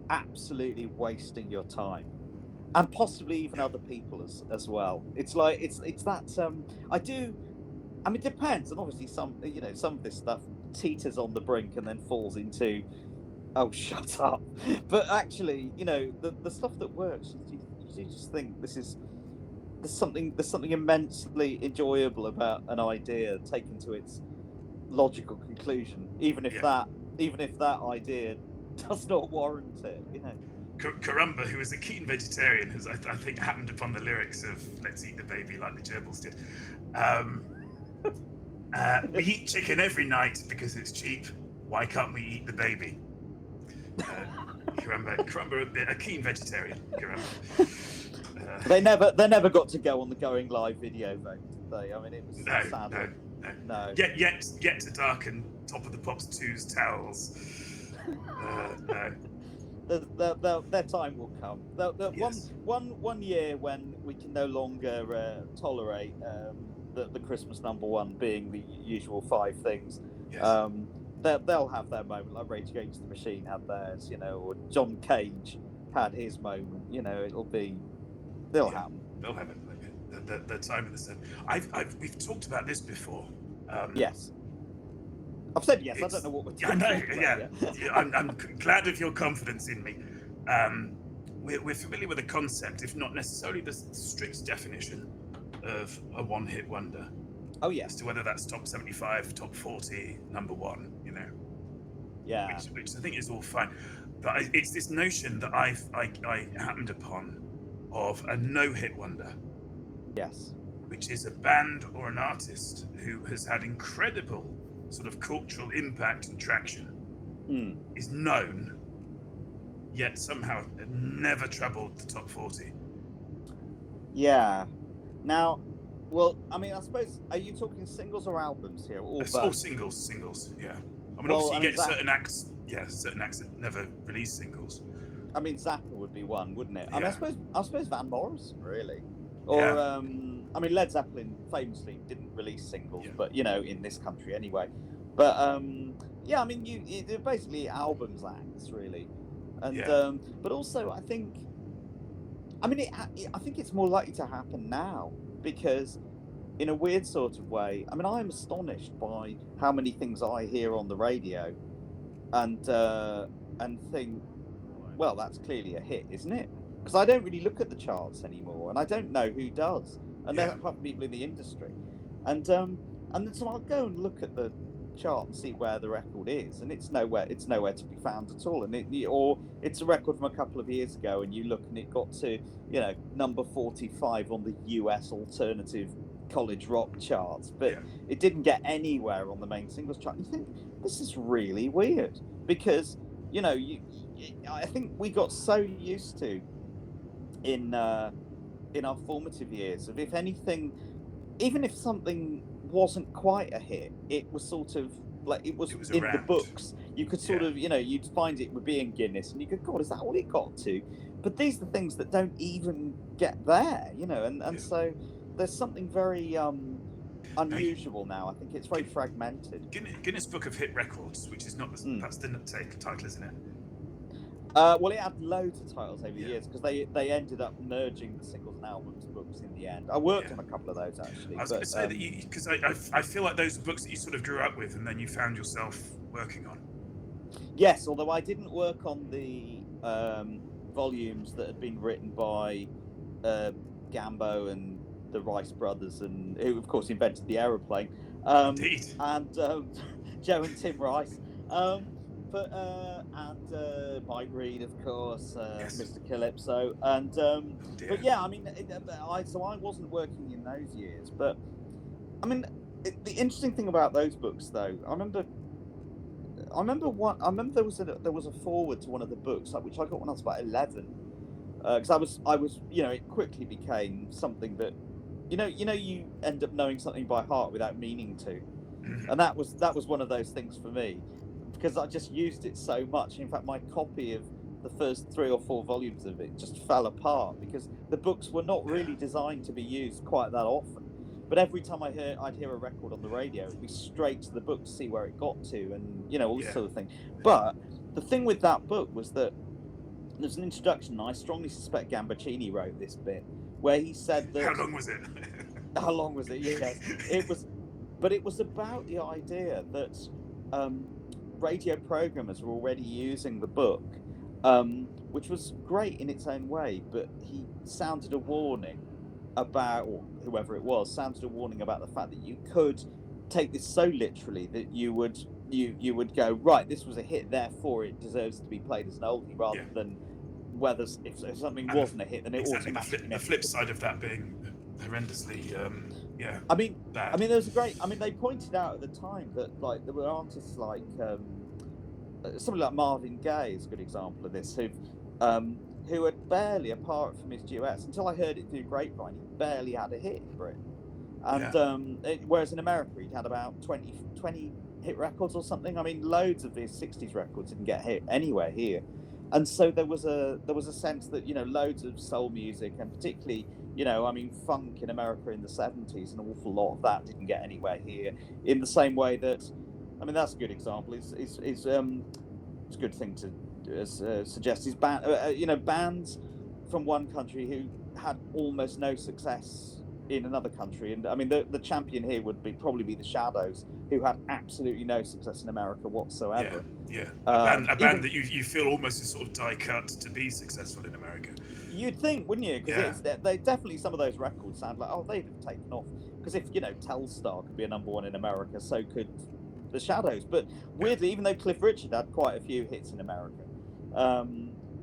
absolutely wasting your time, and possibly even other people as well. It's like it's that I mean, it depends, and obviously some of this stuff teeters on the brink and then falls into, oh, shut up. But actually, you know, the stuff that works, you just think there's something immensely enjoyable about an idea taken to its logical conclusion, even if that idea does not warrant it, you know. Karumba, who is a keen vegetarian, has I think happened upon the lyrics of "Let's Eat the Baby Like the Gerbils Did." We eat chicken every night because it's cheap. Why can't we eat the baby? Karumba, a keen vegetarian. Karumba. They never got to go on the Going Live video though, did they? I mean, it was sad. No. Yet to darken Top of the Pops 2's towels. No. Their time will come. Yes. One year when we can no longer tolerate the Christmas #1 being the usual 5 things. Yes. They'll have their moment, like Rage Against the Machine had theirs, you know, or John Cage had his moment. You know, they'll happen. They'll have it. The time of the sun. We've talked about this before. Yes. I've said yes. I don't know what we're talking about. Yeah. I'm glad of your confidence in me. We're familiar with the concept, if not necessarily the strict definition of a one-hit wonder. Oh yeah. As to whether that's top 75, top 40, #1, you know. Yeah. Which I think is all fine, but it's this notion that I happened upon of a no-hit wonder. Yes. Which is a band or an artist who has had incredible sort of cultural impact and traction, is known, yet somehow never troubled the top 40. Yeah. Now, well, I mean, I suppose, are you talking singles or albums here? All singles, yeah. I mean, obviously you get certain acts that never release singles. I mean, Zappa would be one, wouldn't it? Yeah. I mean, I suppose Van Morrison, really. Or, I mean, Led Zeppelin famously didn't release singles, but, you know, in this country anyway. But, I mean, they're basically albums acts, really. And, but also, I think it's more likely to happen now, because in a weird sort of way, I mean, I'm astonished by how many things I hear on the radio and think, well, that's clearly a hit, isn't it? Because I don't really look at the charts anymore, and I don't know who does, and there are people in the industry, and so I'll go and look at the chart and see where the record is, and it's nowhere to be found at all. And or it's a record from a couple of years ago, and you look and it got to number 45 on the US alternative college rock charts, but it didn't get anywhere on the main singles chart. You think this is really weird, because I think we got so used to in our formative years of, if anything, even if something wasn't quite a hit, it was sort of like it was in around the books. You could sort of you'd find it would be in Guinness, and you could, God, is that all it got to? But these are things that don't even get there, and so there's something very unusual now. I think it's very fragmented. Guinness Book of Hit Records, which is not that's the title, isn't it? Well, it had loads of titles over the years, because they ended up merging the singles and albums books in the end. I worked on a couple of those, actually. I was going to say that because I feel like those are books that you sort of grew up with and then you found yourself working on. Yes, although I didn't work on the volumes that had been written by Gambo and the Rice brothers, and who, of course, invented the aeroplane. Indeed. And Joe and Tim Rice. And Mike Reed, of course, Mr. Calypso, and but yeah, I mean, I wasn't working in those years, but I mean, the interesting thing about those books, though, I remember there was a foreword to one of the books, which I got when I was about 11, because I was it quickly became something that you end up knowing something by heart without meaning to, and that was one of those things for me, because I just used it so much. In fact, my copy of the first 3 or 4 volumes of it just fell apart, because the books were not really designed to be used quite that often. But every time I'd hear a record on the radio, it'd be straight to the book to see where it got to, and all this sort of thing. But the thing with that book was that there's an introduction, and I strongly suspect Gambaccini wrote this bit, where he said that... How long was it? How long was it? Yes. But it was about the idea that radio programmers were already using the book, which was great in its own way, but he sounded a warning about, or whoever it was, sounded a warning about the fact that you could take this so literally that you would go, right, this was a hit, therefore it deserves to be played as an oldie, rather than whether if something wasn't a hit, then it automatically... The flip side of that being horrendously bad. I mean, there was they pointed out at the time that, like, there were artists like somebody like Marvin Gaye is a good example of this, who had barely, apart from his duets, until I heard it through grapevine, he barely had a hit in Britain. And whereas in America he'd had about 20 hit records or something. I mean, loads of his 60s records didn't get hit anywhere here. And so there was a sense that, loads of soul music, and particularly, funk in America in the 70s, an awful lot of that didn't get anywhere here. In the same way that, I mean, that's a good example. It's a good thing to suggest is bands from one country who had almost no success in another country, and I mean the champion here would probably be the Shadows, who had absolutely no success in America whatsoever. A band that you feel almost a sort of die cut to be successful in America. You'd think, wouldn't you? Because they definitely, some of those records sound like, they'd have taken off. Because if Telstar could be a number one in America, so could the Shadows. But weirdly, even though Cliff Richard had quite a few hits in America,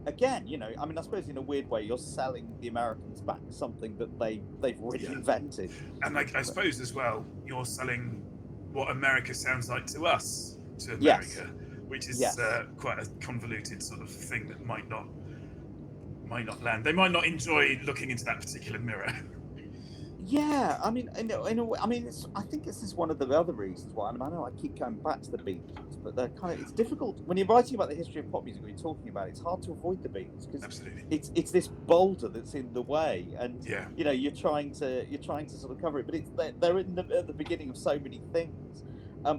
again, I mean, I suppose in a weird way, you're selling the Americans back something that they've already invented. And I suppose as well, you're selling what America sounds like to us, to America, which is quite a convoluted sort of thing that might not land. They might not enjoy looking into that particular mirror. Yeah, I mean, I think this is one of the other reasons why. I mean, I know I keep going back to the Beatles, but it's difficult when you're writing about the history of pop music. When you're talking about it, it's hard to avoid the Beatles, because it's this boulder that's in the way, and you're trying to sort of cover it, but they're at the beginning of so many things,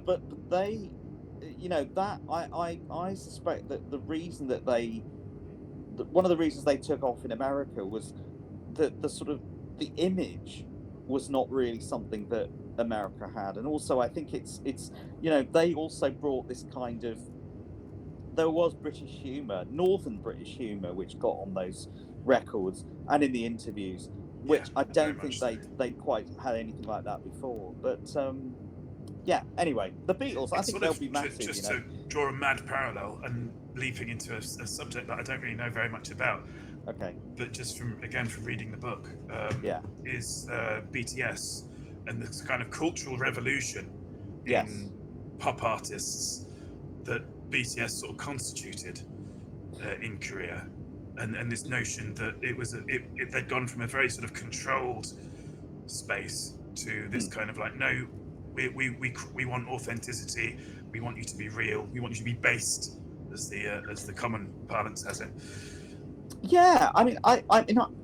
but they, that I suspect that the reason that one of the reasons they took off in America was the sort of the image was not really something that America had, and also I think it's they also brought this kind of, there was British humour, northern British humour, which got on those records and in the interviews, which I don't think they quite had anything like that before. But yeah. Anyway, the Beatles. I It's think sort they'll of be massive. just You know. to draw a mad parallel and leaping into a subject that I don't really know very much about, Okay. but just from reading the book, Yeah. is BTS and this kind of cultural revolution Yes. in pop artists that BTS sort of constituted in Korea, and this notion that it was they'd gone from a very sort of controlled space to this kind of like, no, we want authenticity, we want you to be real, we want you to be based, as the common parlance has it. Yeah, I mean, I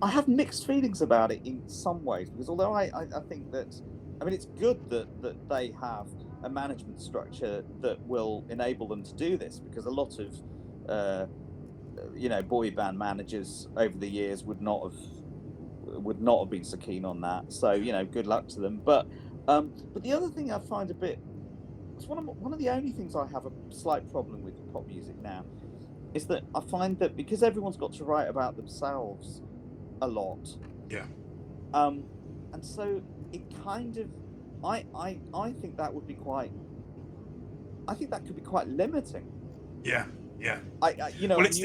have mixed feelings about it in some ways, because although I think that, I mean, it's good that they have a management structure that will enable them to do this, because a lot of boy band managers over the years would not have been so keen on that. So good luck to them. But the other thing I find a bit, it's one of the only things I have a slight problem with pop music now, is that I find that because everyone's got to write about themselves a lot, Yeah. and so it kind of, I think that would be quite, I think that could be quite limiting. Yeah. Well, it's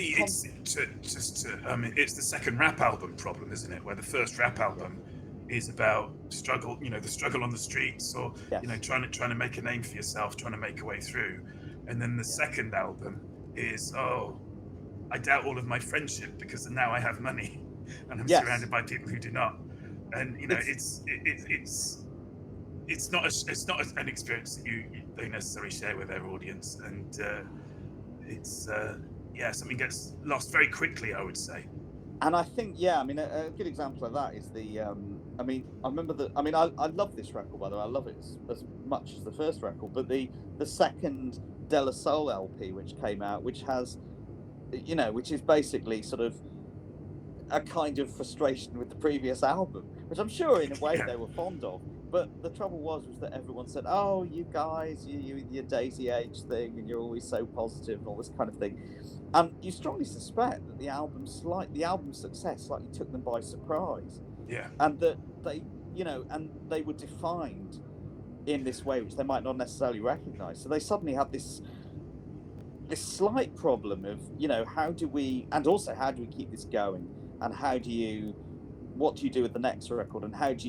the second rap album problem, isn't it? Where the first rap album is about struggle, the struggle on the streets, or trying to make a name for yourself, trying to make a way through, and then the second album is, I doubt all of my friendship because now I have money and I'm surrounded by people who do not, and it's not an experience that they necessarily share with their audience, and it's something gets lost very quickly, I would say. And I think, a good example of that is I love this record, by the way. I love it as much as the first record, but the second De La Soul LP, which came out, which has, which is basically sort of a kind of frustration with the previous album, which I'm sure in a way they were fond of. But the trouble was that everyone said, "Oh, you guys, your Daisy Age thing, and you're always so positive and all this kind of thing." And you strongly suspect that the album's success slightly took them by surprise. Yeah. And that they were defined in this way, which they might not necessarily recognise. So they suddenly had this slight problem of, how do we keep this going, and what do you do with the next record, and how do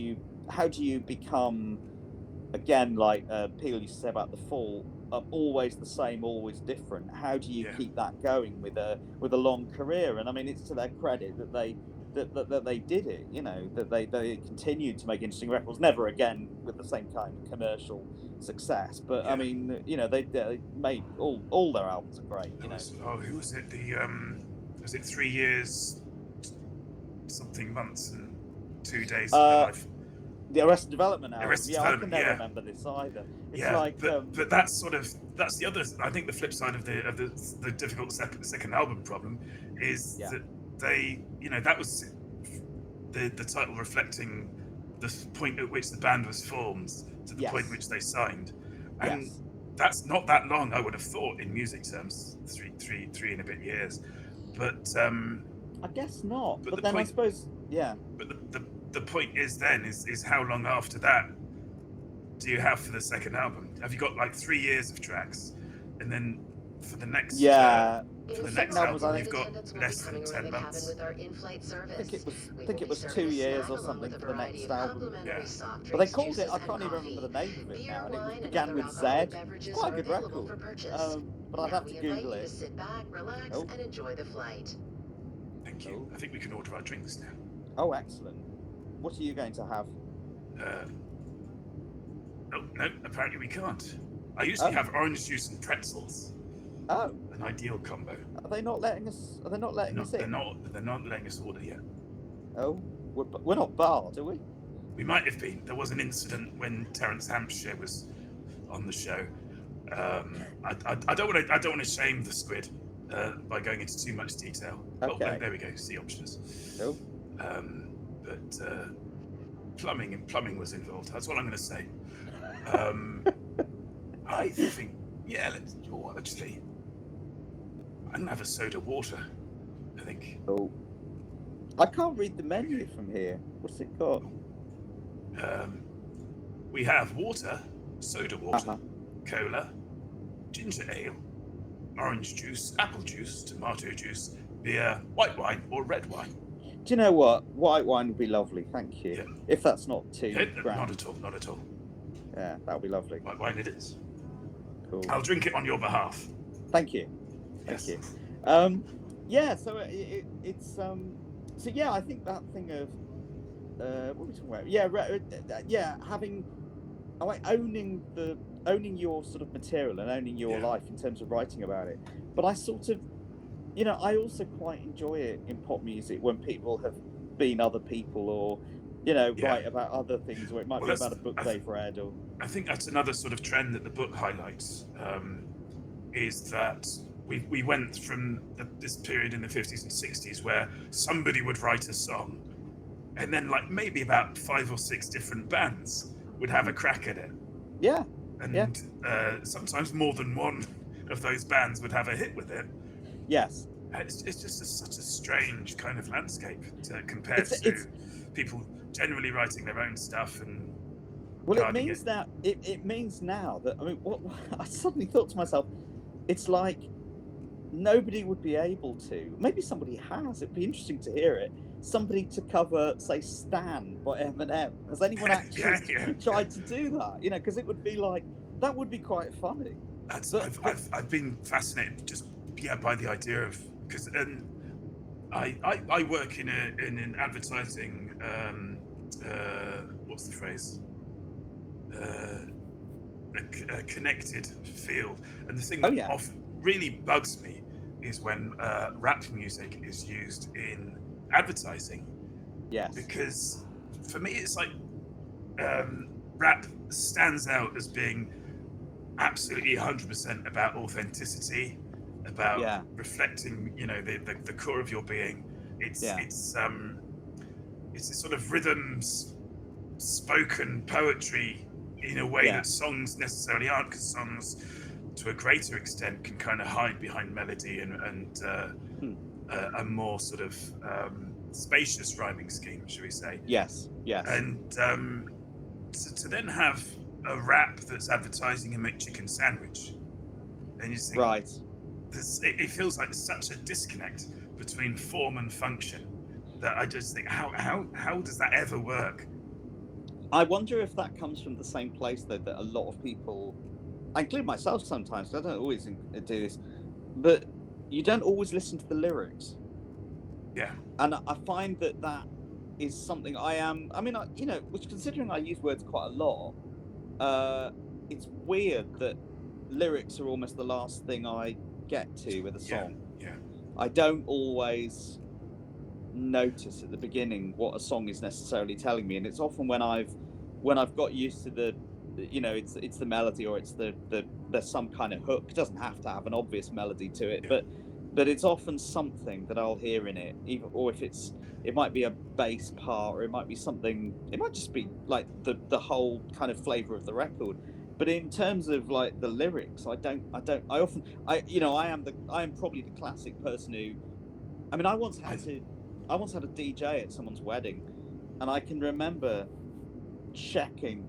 you become, again, like Peel used to say about The Fall, always the same, always different. How do you keep that going with a long career? And I mean, it's to their credit that they did it. That they continued to make interesting records. Never again with the same kind of commercial success, but I mean, they made all their albums are great. Who was it? Was it 3 years, something months and 2 days of their life? The Arrested Development album. I can never remember this either. It's but that's the other. I think the flip side of the difficult second album problem is that they, that was the title reflecting the point at which the band was formed to the point at which they signed, and that's not that long, I would have thought, in music terms, three and a bit years, but I guess not. But then point, I suppose, But the point is how long after that do you have for the second album? Have you got like 3 years of tracks, and then for the next album you've got less than 10 months? I think it was 2 years or something for the next album. But they called it, I can't even remember the name of it now, and it began with Z. It's quite a good record, but I'd have to Google it. And enjoy the flight. Thank you. I think we can order our drinks now. Oh, excellent. What are you going to have? No, apparently we can't. I usually have orange juice and pretzels. Oh, an ideal combo. Are they not letting us? Are they not letting us in? They're not letting us order yet. Oh, we're not barred, are we? We might have been. There was an incident when Terence Hampshire was on the show. I don't want to shame the squid by going into too much detail. Okay. Oh, there we go. See options. Cool. But plumbing was involved. That's what I'm going to say. I think, actually, I'm going to have a soda water, I think. Oh. I can't read the menu from here. What's it got? We have water, soda water, Uh-huh. cola, ginger ale, orange juice, apple juice, tomato juice, beer, white wine, or red wine. Do you know what? White wine would be lovely. Thank you. Yeah. If that's not too Yeah, grand. not at all, not at all. Yeah, that would be lovely. White wine it is. Cool. I'll drink it on your behalf. Thank you. Yes. Thank you. Yeah. So it's So yeah, I think that thing of what are we talking about? Yeah, having like owning your sort of material and owning your Yeah. life in terms of writing about it. But I sort of, I also quite enjoy it in pop music when people have been other people, or Yeah. write about other things, or it might Well, be about a book they've read, or I think that's another sort of trend that the book highlights, is that we went from this period in the 50s and 60s where somebody would write a song, and then like maybe about 5 or 6 different bands would have a crack at it. yeah. And sometimes more than one of those bands would have a hit with it. Yes. It's just such a strange kind of landscape compared It's- to it's- people generally writing their own stuff. And Well, it guarding means that it means now that, I mean, what I suddenly thought to myself, it's like nobody would be able to. Maybe somebody has. It'd be interesting to hear it. Somebody to cover, say, "Stan" by Eminem. Has anyone actually Yeah. tried to do that? Because it would be like, that would be quite funny. That's, But- I've been fascinated just by the idea of, because I work in an advertising, what's the phrase, a connected field, and the thing Oh, that yeah. often really bugs me is when rap music is used in advertising, Yes. because for me it's like rap stands out as being absolutely 100% about authenticity, about Yeah. reflecting the core of your being. It's Yeah. it's a sort of rhythms, spoken poetry in a way Yeah. that songs necessarily aren't, because songs to a greater extent can kind of hide behind melody and a more sort of spacious rhyming scheme, should we say. Yes. Yes. And to then have a rap that's advertising a McChicken sandwich, and you think, Right. it feels like there's such a disconnect between form and function that I just think, how does that ever work? I wonder if that comes from the same place, though, that a lot of people, I include myself sometimes, 'cause I don't always do this, but you don't always listen to the lyrics. Yeah. And I find that is something which, considering I use words quite a lot, it's weird that lyrics are almost the last thing I get to with a song. Yeah. I don't always notice at the beginning what a song is necessarily telling me, and it's often when I've got used to the, it's the melody, or it's there's some kind of hook. It doesn't have to have an obvious melody to it, Yeah. but it's often something that I'll hear in it, even, or if it might be a bass part, or it might be something, it might just be like the whole kind of flavor of the record. But in terms of like the lyrics, I am probably the classic person who, I mean, I once had a DJ at someone's wedding, and I can remember checking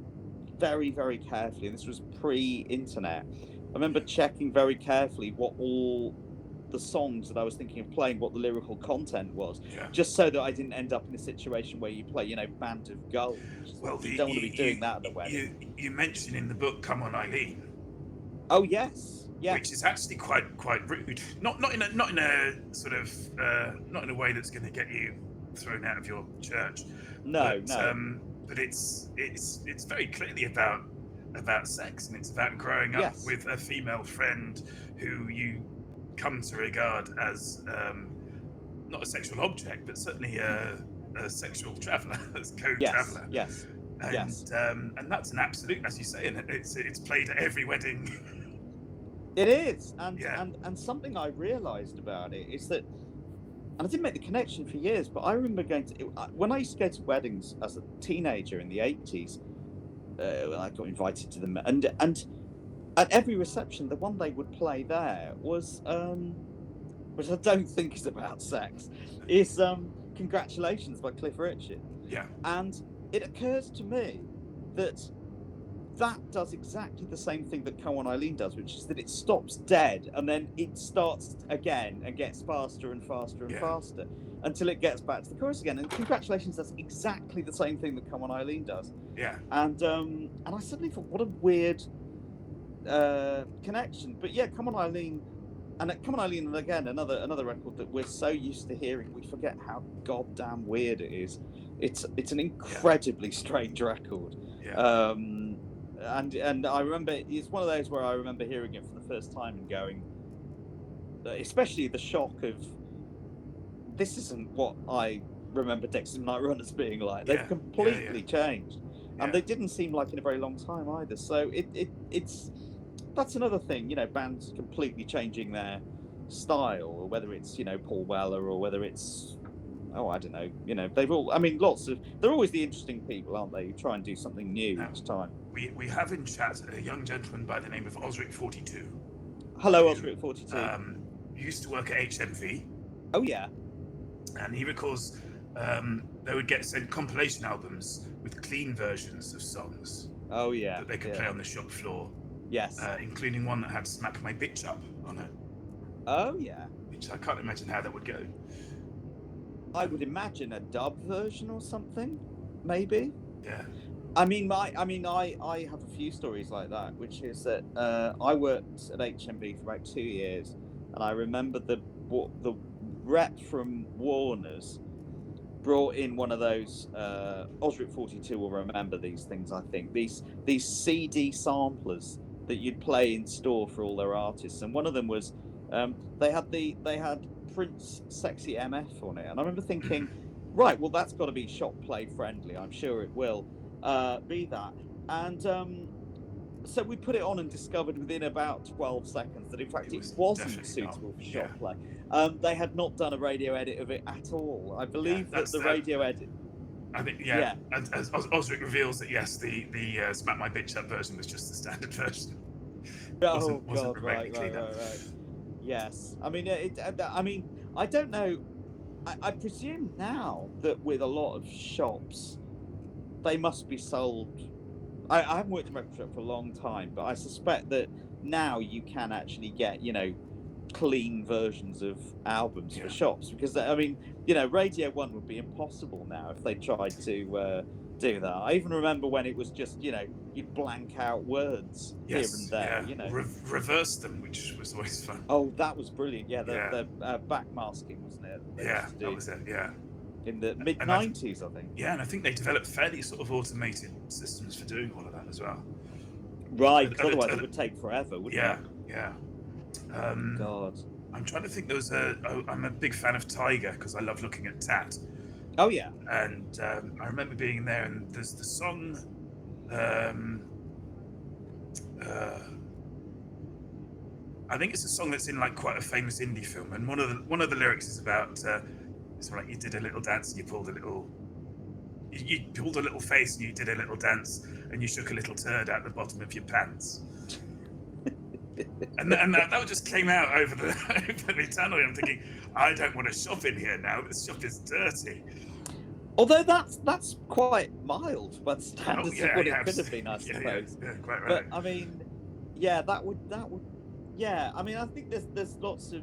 very, very carefully, and this was pre-internet. I remember checking very carefully what all the songs that I was thinking of playing, what the lyrical content was, Yeah. just so that I didn't end up in a situation where you play, Band of Gold. Well, you don't want to be doing that at the wedding. You mention in the book "Come On, Eileen," Oh yes, yeah, which is actually quite rude. Not in a sort of not in a way that's going to get you thrown out of your church. no. But it's very clearly about sex, and it's about growing up Yes. with a female friend who you come to regard as not a sexual object, but certainly a sexual traveller, as co-traveller. Yes. And, Yes. and that's an absolute, as you say, and it's played at every wedding. It is, and Yeah. and something I realised about it is that, and I didn't make the connection for years, but I remember when I used to go to weddings as a teenager in the 80s, when I got invited to them, and at every reception, the one they would play there was, which I don't think is about sex, is "Congratulations" by Cliff Richard. Yeah. And it occurs to me that that does exactly the same thing that Come On Eileen does, which is that it stops dead and then it starts again and gets faster and faster and Yeah. faster until it gets back to the chorus again. And congratulations, that's exactly the same thing that Come On Eileen does. Yeah. And I suddenly thought, what a weird connection. But yeah, Come On Eileen, and Come On Eileen, and again another record that we're so used to hearing, we forget how goddamn weird it is. It's an incredibly strange record. Yeah. And I remember it's one of those where I remember hearing it for the first time and going, especially the shock of, this isn't what I remember Dexter Night Runners being like. They've completely changed, and they didn't seem like in a very long time either. So it's that's another thing, bands completely changing their style, or whether it's Paul Weller, or whether it's I don't know, they've all, they're always the interesting people, aren't they, who try and do something new each time. We have in chat a young gentleman by the name of Osric42. Hello, Osric42. Used to work at HMV. Oh yeah. And he recalls they would get sent compilation albums with clean versions of songs. Oh yeah. That they could play on the shop floor. Yes. Including one that had "Smack My Bitch Up" on it. Oh yeah. Which I can't imagine how that would go. I would imagine a dub version or something, maybe. Yeah. I have a few stories like that, which is that I worked at HMV for about 2 years, and I remember the rep from Warner's brought in one of those. Osric42 will remember these things. I think these CD samplers that you'd play in store for all their artists, and one of them was they had Prince Sexy MF on it, and I remember thinking, right, well that's got to be shop play friendly. I'm sure it will be that. And so we put it on and discovered within about 12 seconds that in fact it wasn't suitable for shop play. They had not done a radio edit of it at all. I believe that the radio edit. I think as Osric reveals that yes, the "Smack My Bitch Up" version was just the standard version. Oh God, right. Yes, I don't know. I presume now that with a lot of shops, they must be sold. I haven't worked in a record shop for a long time, but I suspect that now you can actually get, clean versions of albums for shops, because Radio 1 would be impossible now if they tried to do that. I even remember when it was just, you'd blank out words here and there, reverse them, which was always fun. Oh, that was brilliant. Yeah, the backmasking, wasn't it? That was it, in the mid-90s, I think. Yeah, and I think they developed fairly sort of automated systems for doing all of that as well. Right, because otherwise it would take forever, wouldn't it? Yeah. God. I'm trying to think. I'm a big fan of Tiger because I love looking at Tat. Oh yeah. And I remember being there, and there's the song. I think it's a song that's in like quite a famous indie film, and one of the lyrics is about. It's like you did a little dance and you pulled a little. You pulled a little face and you did a little dance and you shook a little turd out the bottom of your pants. and that just came out over the tunnel. I'm thinking, I don't want to shop in here now. This shop is dirty. Although that's quite mild by the standards of what it could have been, I suppose. Yeah, quite right. But that would. Yeah, I think there's lots of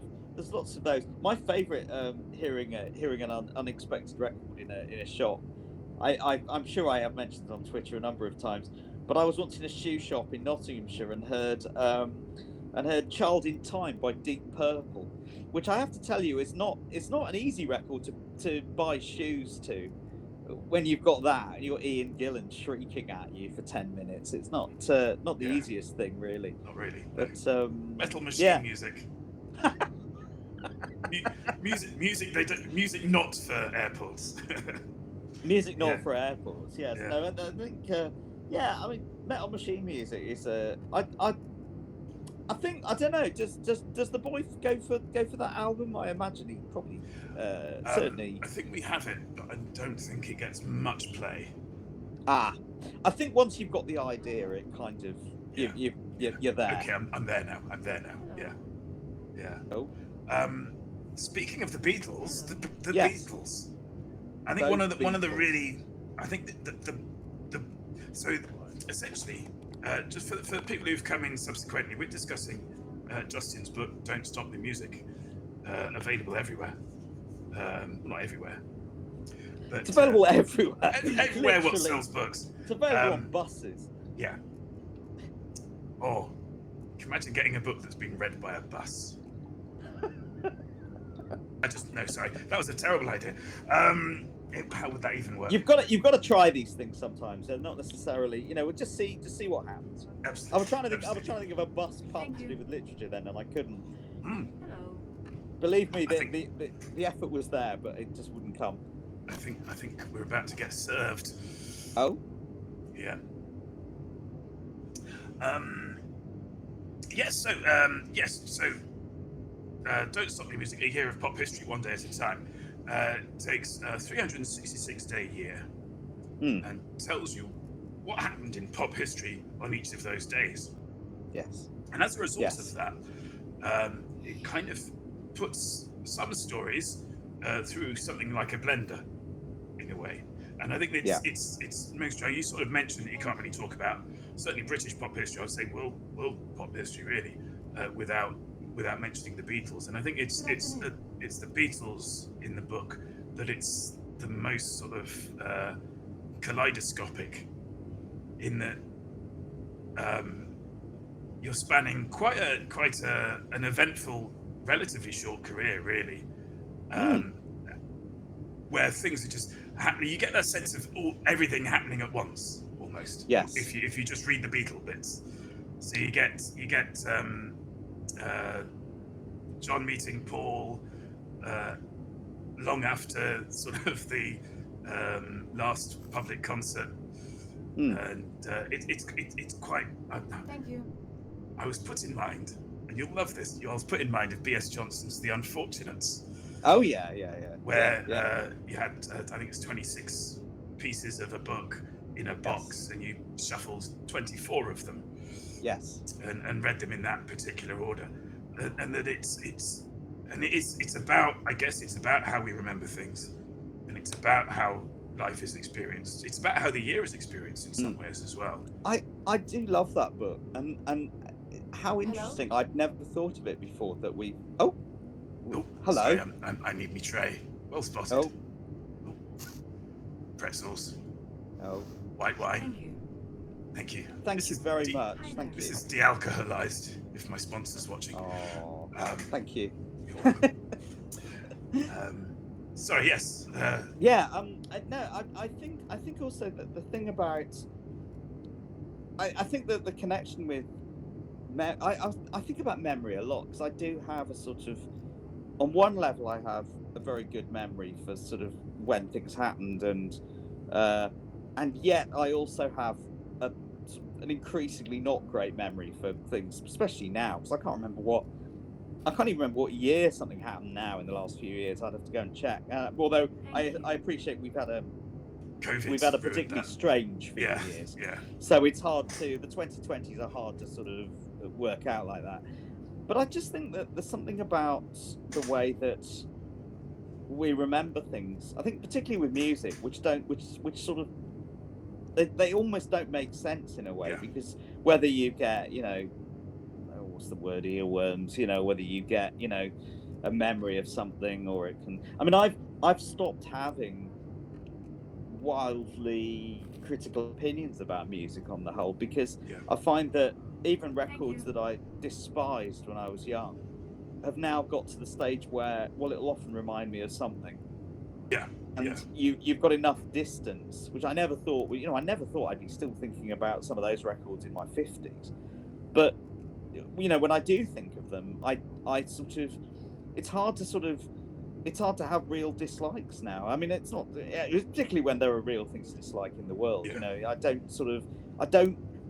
those. My favourite hearing an unexpected record in a shop. I'm sure I have mentioned it on Twitter a number of times, but I was once in a shoe shop in Nottinghamshire and heard "Child in Time" by Deep Purple, which I have to tell you is not an easy record to buy shoes to. When you've got that and you've got Ian Gillan shrieking at you for 10 minutes, it's not the easiest thing, really. Not really. But Metal Machine music. Music not for airports. Music not for airports. Yes. Yeah. No, I think. Metal Machine music is I think, I don't know. Does the boy go for that album? I imagine he probably certainly. I think we have it, but I don't think it gets much play. I think once you've got the idea, it kind of you're there. Okay, I'm there now. Yeah. Oh. Speaking of the Beatles, the Yes. Beatles. I think one of the really, I think so essentially just for the people who've come in subsequently, we're discussing Justin's book, Don't Stop the Music, available everywhere. Not everywhere. But, It's available everywhere. everywhere what Literally. sells books. It's available on buses. Yeah. Oh, can you imagine getting a book that's been read by a bus? Sorry, that was a terrible idea. How would that even work? You've got to try these things sometimes. They're not necessarily, we'll just see what happens. Absolutely. I was trying to think of a bus pub to do with literature then, and I couldn't. Hello. Believe me, the effort was there, but it just wouldn't come. I think we're about to get served. Oh. Yeah. Yes. So, Don't Stop the Music, a year of pop history, one day at a time, takes a 366-day year and tells you what happened in pop history on each of those days. Yes. And as a result of that, it kind of puts some stories through something like a blender, in a way. And I think it's most. You sort of mentioned that you can't really talk about certainly British pop history. I would say world pop history really, without mentioning the Beatles. And I think it's the Beatles in the book that it's the most sort of kaleidoscopic, in that you're spanning quite an eventful, relatively short career, really, where things are just happening. You get that sense of everything happening at once, almost. Yes. If you just read the Beatle bits, so you get John meeting Paul long after sort of the last public concert, and it's quite. Thank you. I was put in mind, and you'll love this. I was put in mind of B.S. Johnson's The Unfortunates. Oh yeah. Where you had, I think it's 26 pieces of a book in a box, and you shuffled 24 of them. Yes. And read them in that particular order, and that it's about, I guess it's about how we remember things, and it's about how life is experienced. It's about how the year is experienced in some ways as well. I do love that book, and how interesting. I'd never thought of it before that we. Oh, hello. Sorry, I need me tray. Well spotted. Oh. Pretzels. Oh. White wine. Thank you. Thank you. Thank you very much. Thank This you. is de-alcoholized, if my sponsor's watching. Oh, thank you. You're welcome. Sorry, yes. Yeah. I think also that the thing about. I think that the connection with. I think about memory a lot, because I do have a sort of. On one level, I have a very good memory for sort of when things happened, and yet I also have an increasingly not great memory for things, especially now, because I can't even remember what year something happened now in the last few years. I'd have to go and check. Although I appreciate we've had a particularly strange few years. Yeah. So it's hard to, the 2020s are hard to sort of work out like that. But I just think that there's something about the way that we remember things. I think particularly with music, which sort of, they almost don't make sense in a way, because whether you get, what's the word, earworms, whether you get, a memory of something, or it can, I mean, I've stopped having wildly critical opinions about music on the whole, because I find that even records that I despised when I was young have now got to the stage where, it'll often remind me of something. Yeah. And you've got enough distance, which I never thought, I never thought I'd be still thinking about some of those records in my 50s. But, when I do think of them, I sort of, it's hard to have real dislikes now. I mean, it's not, particularly when there are real things to dislike in the world.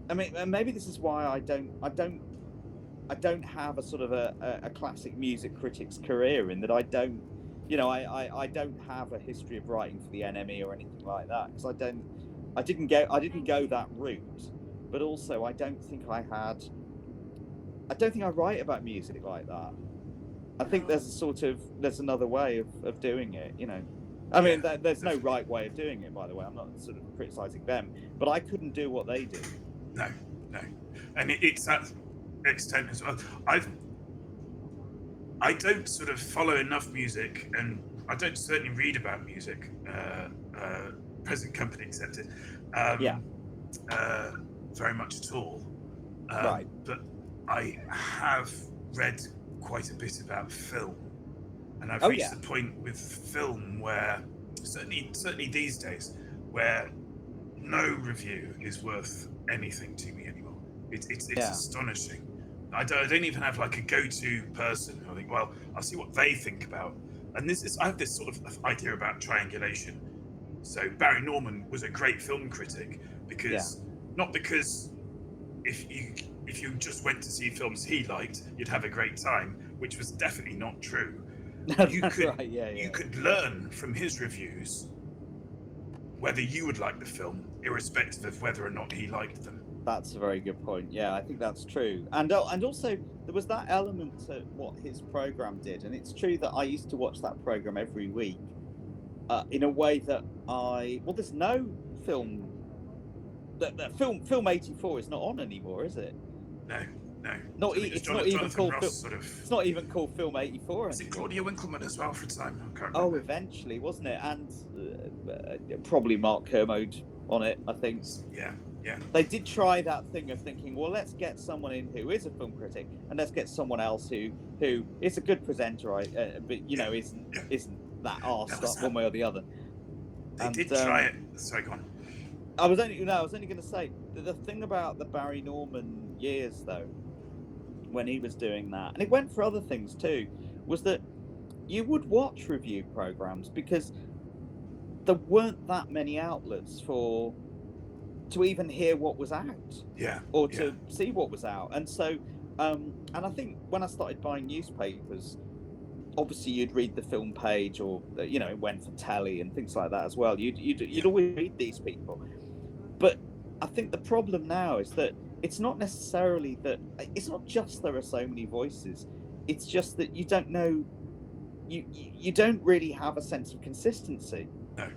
I mean, maybe this is why I don't have a sort of a classic music critic's career, in that I don't have a history of writing for the NME or anything like that, because I didn't go that route. But also, I don't think I write about music like that. I think there's another way of doing it, I mean, there's no right way of doing it, by the way. I'm not sort of criticizing them, but I couldn't do what they do. No. no, and it's that extent as well. I don't sort of follow enough music, and I don't certainly read about music, present company accepted, Yeah. very much at all. Right. But I have read quite a bit about film, and I've Oh, reached yeah. the point with film where certainly these days, where no review is worth anything to me anymore. It's Yeah. astonishing. I don't even have like a go-to person. I think, well, I'll see what they think about. And I have this sort of idea about triangulation. So Barry Norman was a great film critic because not because if you just went to see films he liked, you'd have a great time, which was definitely not true. You could Right. Yeah. you could learn from his reviews whether you would like the film, irrespective of whether or not he liked them. That's a very good point. Yeah, I think that's true. And also there was that element to what his program did, and it's true that I used to watch that program every week. In a way that there's no film. That film 84 is not on anymore, is it? No. Not I think it's not even Jonathan called Ross sort of. It's not even called Film 84 Was it anymore. Claudia Winkleman as well for a time? I can't Oh, remember. eventually, wasn't it? And probably Mark Kermode on it, I think. Yeah. They did try that thing of thinking, well, let's get someone in who is a film critic, and let's get someone else who is a good presenter, but isn't that arsed up one way or the other. They did try it. Sorry, go on. I was only going to say that the thing about the Barry Norman years, though, when he was doing that, and it went for other things too, was that you would watch review programs because there weren't that many outlets to even hear what was out, or to see what was out. And so and I think when I started buying newspapers, obviously you'd read the film page, or it went for telly and things like that as well. You'd always read these people. But I think the problem now is that it's not necessarily that it's not just there are so many voices, it's just that you don't know, you don't really have a sense of consistency. No.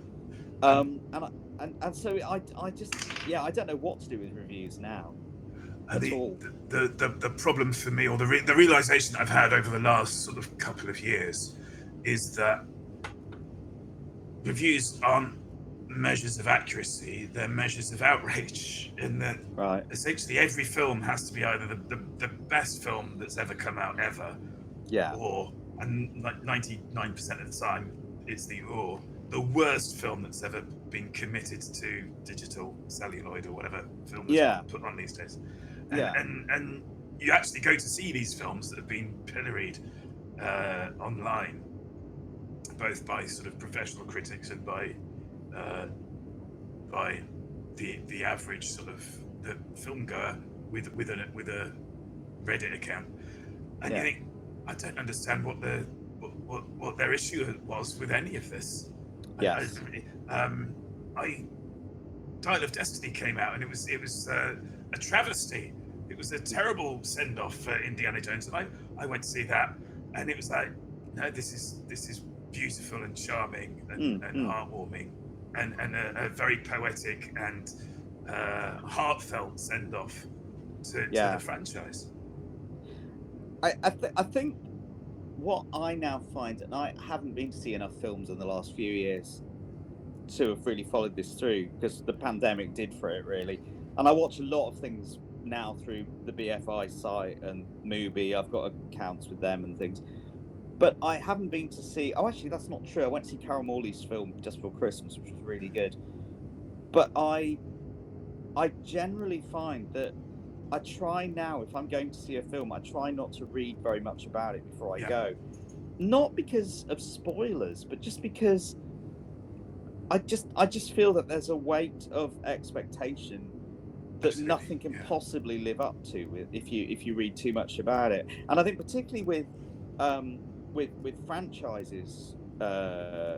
And so I just I don't know what to do with reviews now at all. The problem for me, or the realization I've had over the last sort of couple of years, is that reviews aren't measures of accuracy, they're measures of outrage, in that essentially every film has to be either the best film that's ever come out ever, or, and like 99% of the time it's the worst film that's ever been committed to digital celluloid or whatever film is put on these days. And you actually go to see these films that have been pilloried online, both by sort of professional critics and by the average sort of the film goer with a Reddit account, and you think, I don't understand what their issue was with any of this. Dial of Destiny came out, and it was a travesty. It was a terrible send off for Indiana Jones, and I went to see that, and it was like, no, this is beautiful and charming and heartwarming, and a very poetic and heartfelt send off to the franchise. I think what I now find, and I haven't been to see enough films in the last few years to have really followed this through, because the pandemic did for it really, and I watch a lot of things now through the BFI site and Mubi. I've got accounts with them and things, but I haven't been to see. Oh, actually, that's not true. I went to see Carol Morley's film just before Christmas, which was really good. But I generally find that I try now, if I'm going to see a film, I try not to read very much about it before I go. Not because of spoilers, but just because I just feel that there's a weight of expectation that nothing can possibly live up to if you read too much about it. And I think particularly with franchises,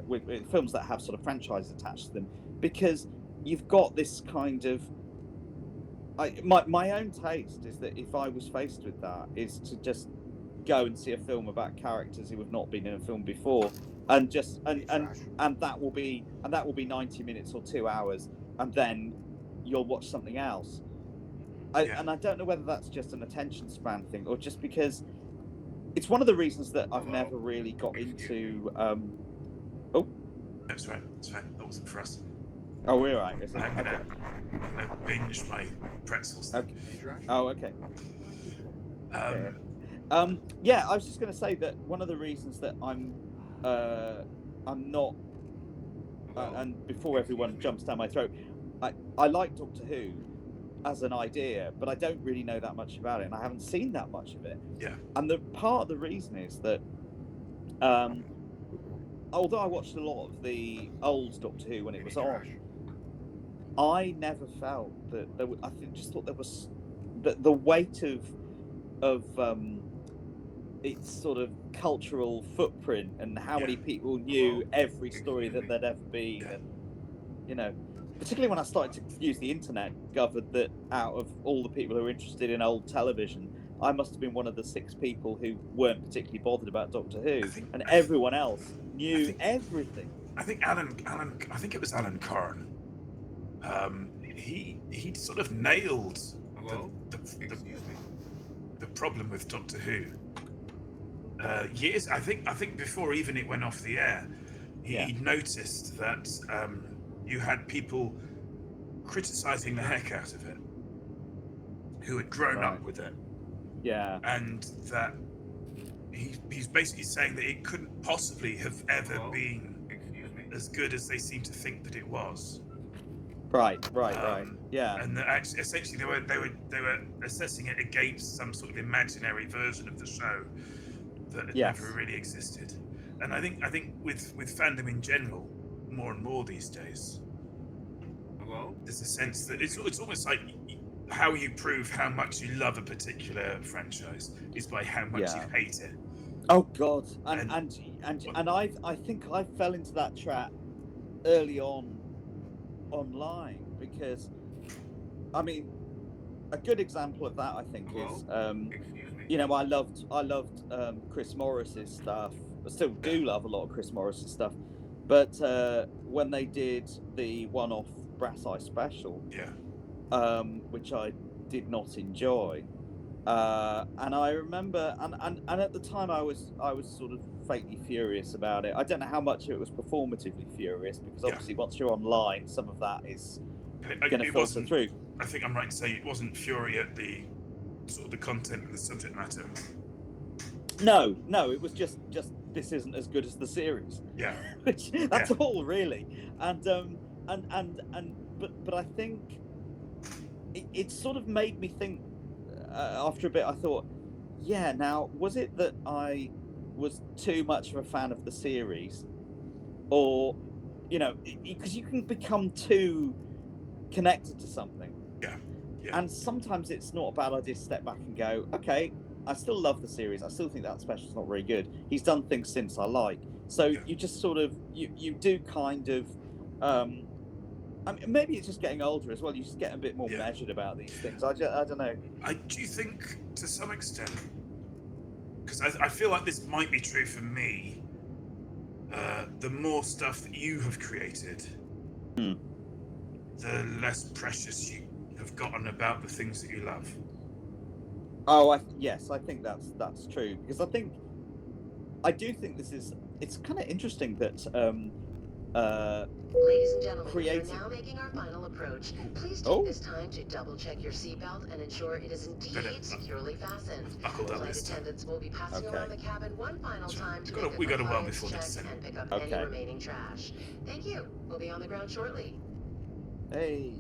with films that have sort of franchises attached to them, because you've got this kind of my own taste is that if I was faced with that, is to just go and see a film about characters who have not been in a film before, and just and that will be 90 minutes or 2 hours, and then you'll watch something else. Yeah. And I don't know whether that's just an attention span thing or just because it's one of the reasons that I've never really got into. That's right. That's right. That wasn't for us. Oh, we're right. Is it? I'm Okay. gonna binge my pretzels. Okay. Oh, okay. Um, Yeah, I was just going to say that one of the reasons that I'm not, and before everyone jumps down my throat, I like Doctor Who as an idea, but I don't really know that much about it, and I haven't seen that much of it. Yeah. And the part of the reason is that, although I watched a lot of the old Doctor Who when it was on, I never felt that there was, just thought there was the weight of its sort of cultural footprint and how many people knew every story that there'd ever been, and you know, particularly when I started to use the internet, discovered that out of all the people who were interested in old television, I must have been one of the 6 people who weren't particularly bothered about Doctor Who, and everyone else knew everything. I think I think it was Alan Carr. He sort of nailed the problem with Doctor Who. I think before even it went off the air, he noticed that you had people criticizing the heck out of it who had grown up with it. Yeah. And that he's basically saying that it couldn't possibly have ever been as good as they seem to think that it was. Right. Yeah. And that actually, essentially, they were assessing it against some sort of imaginary version of the show that had never really existed. And I think with fandom in general, more and more these days, there's a sense that it's almost like how you prove how much you love a particular franchise is by how much you hate it. Oh God, and I think I fell into that trap early on online, because I mean, a good example of that I think is you know, I loved Chris Morris's stuff. I still do love a lot of Chris Morris's stuff, but when they did the one-off Brass Eye special, which I did not enjoy, and I remember, and at the time I was sort of faintly furious about it. I don't know how much of it was performatively furious, because obviously once you're online, some of that is going to filter through. I think I'm right in saying it wasn't fury at the sort of the content and the subject matter. No, it was just this isn't as good as the series. Yeah. Which that's all really. And but I think it sort of made me think, after a bit I thought, now was it that I was too much of a fan of the series, or you know, because you can become too connected to something. Yeah. And sometimes it's not a bad idea to step back and go, okay, I still love the series. I still think that special's not very good. He's done things since I like. So you just sort of, you do kind of, I mean, maybe it's just getting older as well. You just get a bit more measured about these things. I don't know. Do you think, to some extent, because I feel like this might be true for me, the more stuff that you have created, the less precious you have gotten about the things that you love. Oh, yes, I think that's true, because I do think it's kind of interesting that ladies and gentlemen, we are now making our final approach. Please take this time to double check your seatbelt and ensure it is indeed securely fastened. Flight attendants will be passing around the cabin one final time to we got a while before check this. and pick up any remaining trash. Thank you. We'll be on the ground shortly. Hey,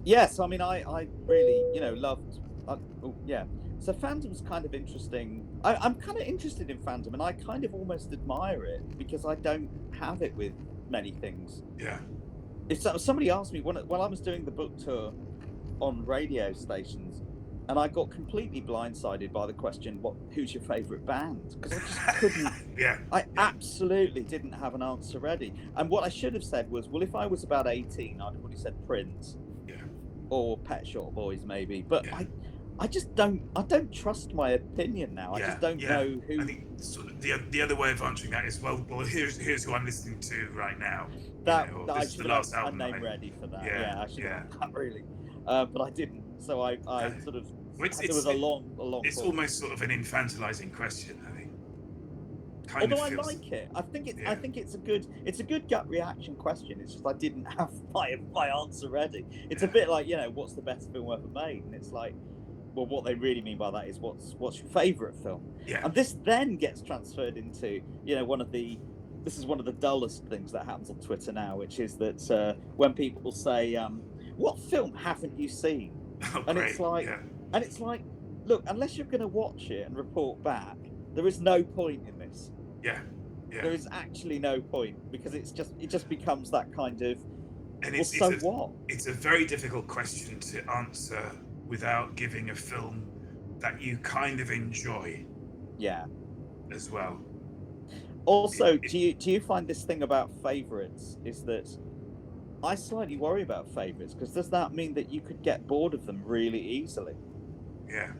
yes, I mean, I really, you know, loved. So fandom's kind of interesting. I'm kind of interested in fandom, and I kind of almost admire it, because I don't have it with many things. Yeah. If somebody asked me when I was doing the book tour on radio stations, and I got completely blindsided by the question, who's your favourite band? Because I just couldn't. I absolutely didn't have an answer ready. And what I should have said was, well, if I was about 18, I'd have probably said Prince. Or Pet Shop Boys, maybe. But I just don't trust my opinion now. I just don't know who. I think sort of the other way of answering that is, well, here's who I'm listening to right now. I should have a name ready for that. I should have that, really. But I didn't. So I sort of It's, there was a long it's pause. almost sort of an infantilizing question, I think. Kind Although of feels, I like it, I think yeah. it's a good gut reaction question. It's just I didn't have my answer ready. It's a Yeah. bit like, you know, what's the best film ever made, and it's like, well, what they really mean by that is what's your favourite film. Yeah. And this then gets transferred into, you know, this is one of the dullest things that happens on Twitter now, which is that when people say, what film haven't you seen? Oh, And great. it's like, yeah. and it's like, look, unless you're going to watch it and report back, there is no point in this. Yeah. Yeah. There is actually no point, because it just becomes that kind of, And well, what? It's a very difficult question to answer without giving a film that you kind of enjoy. Yeah. As well. Also, do you find this thing about favourites is that I slightly worry about favourites, because does that mean that you could get bored of them really easily? Yeah.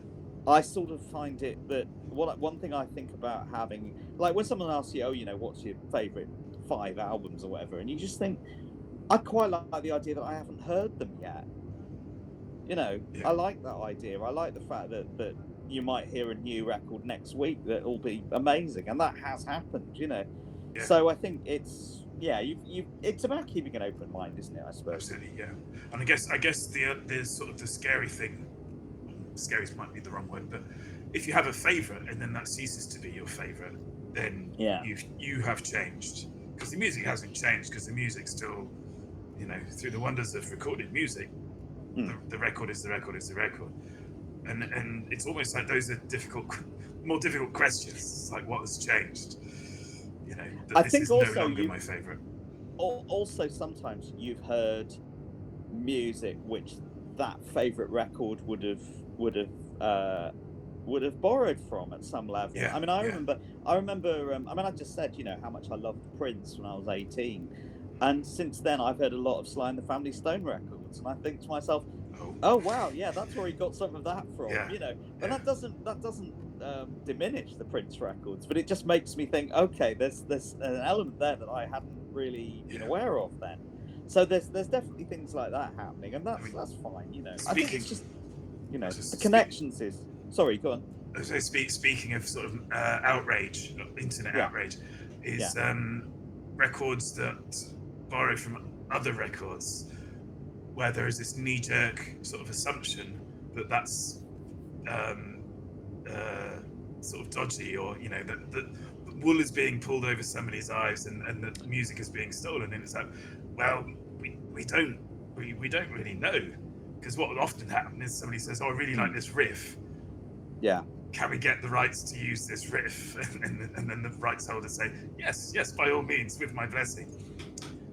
I sort of find it that one thing I think about having, like when someone asks you, oh, you know, what's your favourite 5 albums or whatever, and you just think, I quite like the idea that I haven't heard them yet. You know, yeah. I like that idea. I like the fact that you might hear a new record next week that will be amazing, and that has happened, you know. Yeah. So I think it's it's about keeping an open mind, isn't it? I suppose. Absolutely, yeah. And I guess the sort of the scary thing. Scary might be the wrong word, but if you have a favourite and then that ceases to be your favourite, then you have changed, because the music hasn't changed, because the music's still, you know, through the wonders of recorded music, the record is the record is the record, and it's almost like those are more difficult questions. It's like, what has changed? You know, this is no longer my favourite. Also, sometimes you've heard music which that favourite record would have borrowed from at some level. Yeah, I mean, I remember. I mean, I just said, you know, how much I loved Prince when I was 18, and since then I've heard a lot of Sly and the Family Stone records, and I think to myself, oh wow, yeah, that's where he got some of that from. You know, but that doesn't diminish the Prince records, but it just makes me think, okay, there's an element there that I hadn't really been aware of then. So there's definitely things like that happening, and that's fine, you know. I think it's just, you know, the connections is. Sorry, go on. So speaking of sort of outrage, internet outrage, is records that borrow from other records, where there is this knee-jerk sort of assumption that that's sort of dodgy, or, you know, that the wool is being pulled over somebody's eyes, and the music is being stolen, and it's like, well, we don't really know, because what will often happen is somebody says, oh, I really like this riff. Yeah. Can we get the rights to use this riff? And then the rights holder say, yes, by all means, with my blessing.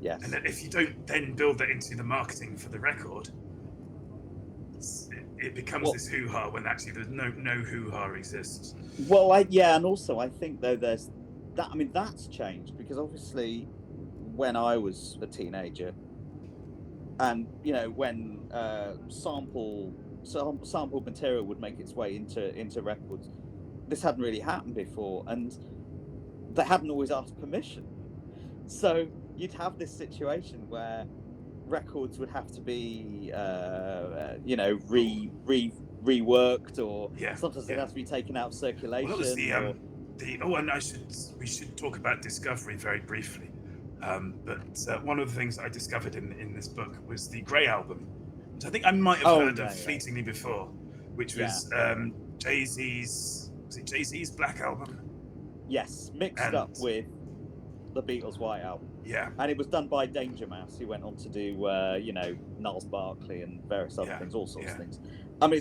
Yes. And then if you don't then build that into the marketing for the record, it becomes this hoo-ha, when actually there's no hoo-ha exists. Well, and also I think, though, there's that. I mean, that's changed, because obviously when I was a teenager, and, you know, when sampled material would make its way into records, this hadn't really happened before, and they hadn't always asked permission. So you'd have this situation where records would have to be, you know, reworked, or sometimes they'd have to be taken out of circulation. Well, that was we should talk about Discovery very briefly. But one of the things that I discovered in this book was the Grey album, which I think I might have heard of fleetingly before, which was Jay-Z's. Was it Jay-Z's Black Album? Yes, mixed up with the Beatles' White Album. Yeah. And it was done by Danger Mouse, who went on to do, you know, Gnarls Barkley and various other things, all sorts of things. I mean,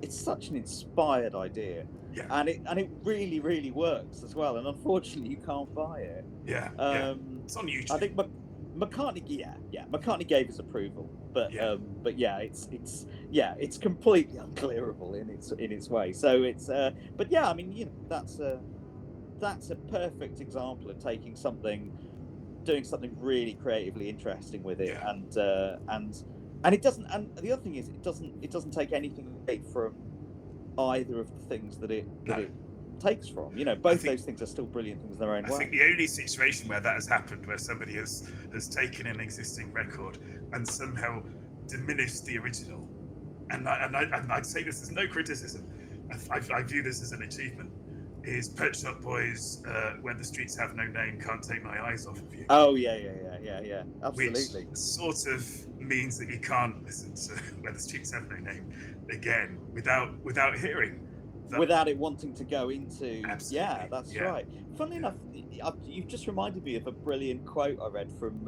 it's such an inspired idea. Yeah. And it really, really works as well. And unfortunately, you can't buy it. Yeah. It's on YouTube. I think McCartney gave his approval, but it's completely unclearable in its way. So it's but yeah, I mean, you know, that's a perfect example of doing something really creatively interesting with it, and it doesn't. And the other thing is, it doesn't take anything away from either of the things that it takes from. You know, both those things are still brilliant things in their own way. I think the only situation where that has happened, where somebody has taken an existing record and somehow diminished the original, and I'd say this is no criticism. I view this as an achievement. Is Pet Shop Boys, When the Streets Have No Name, Can't Take My Eyes Off of You. Oh yeah, absolutely. Which sort of means that you can't listen to When the Streets Have No Name again without hearing. Without it wanting to go into. Absolutely. Yeah, that's right. Funnily enough, you've just reminded me of a brilliant quote I read from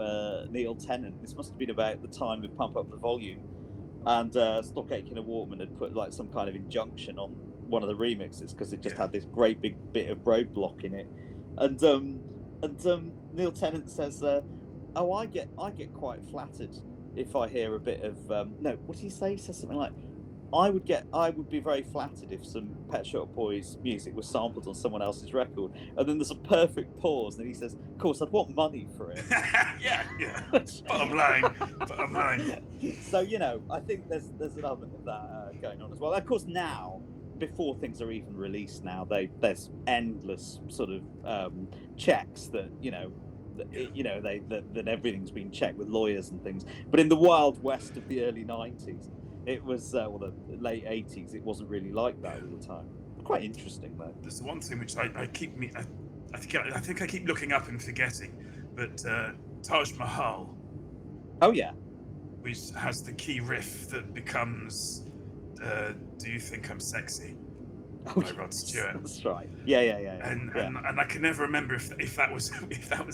Neil Tennant. This must have been about the time of Pump Up the Volume, and Stock Aitken and Waterman had put like some kind of injunction on one of the remixes because it just had this great big bit of roadblock in it, and Neil Tennant says, "Oh, I get quite flattered if I hear a bit of no. What did he say? He says something like, I would be very flattered if some Pet Shop Boys music was sampled on someone else's record." And then there's a perfect pause, and he says, "Of course, I'd want money for it." yeah. Bottom line. So I think there's an element of that going on as well. Of course, now, before things are even released, now there's endless sort of checks that that everything's been checked with lawyers and things. But in the Wild West of the early 90s, it was the late 80s. It wasn't really like that all the time. Quite interesting though. There's one thing which I think I keep looking up and forgetting, but Taj Mahal. Oh yeah. Which has the key riff that becomes "Do You Think I'm Sexy" by Rod Stewart. That's right. Yeah. And I can never remember if that was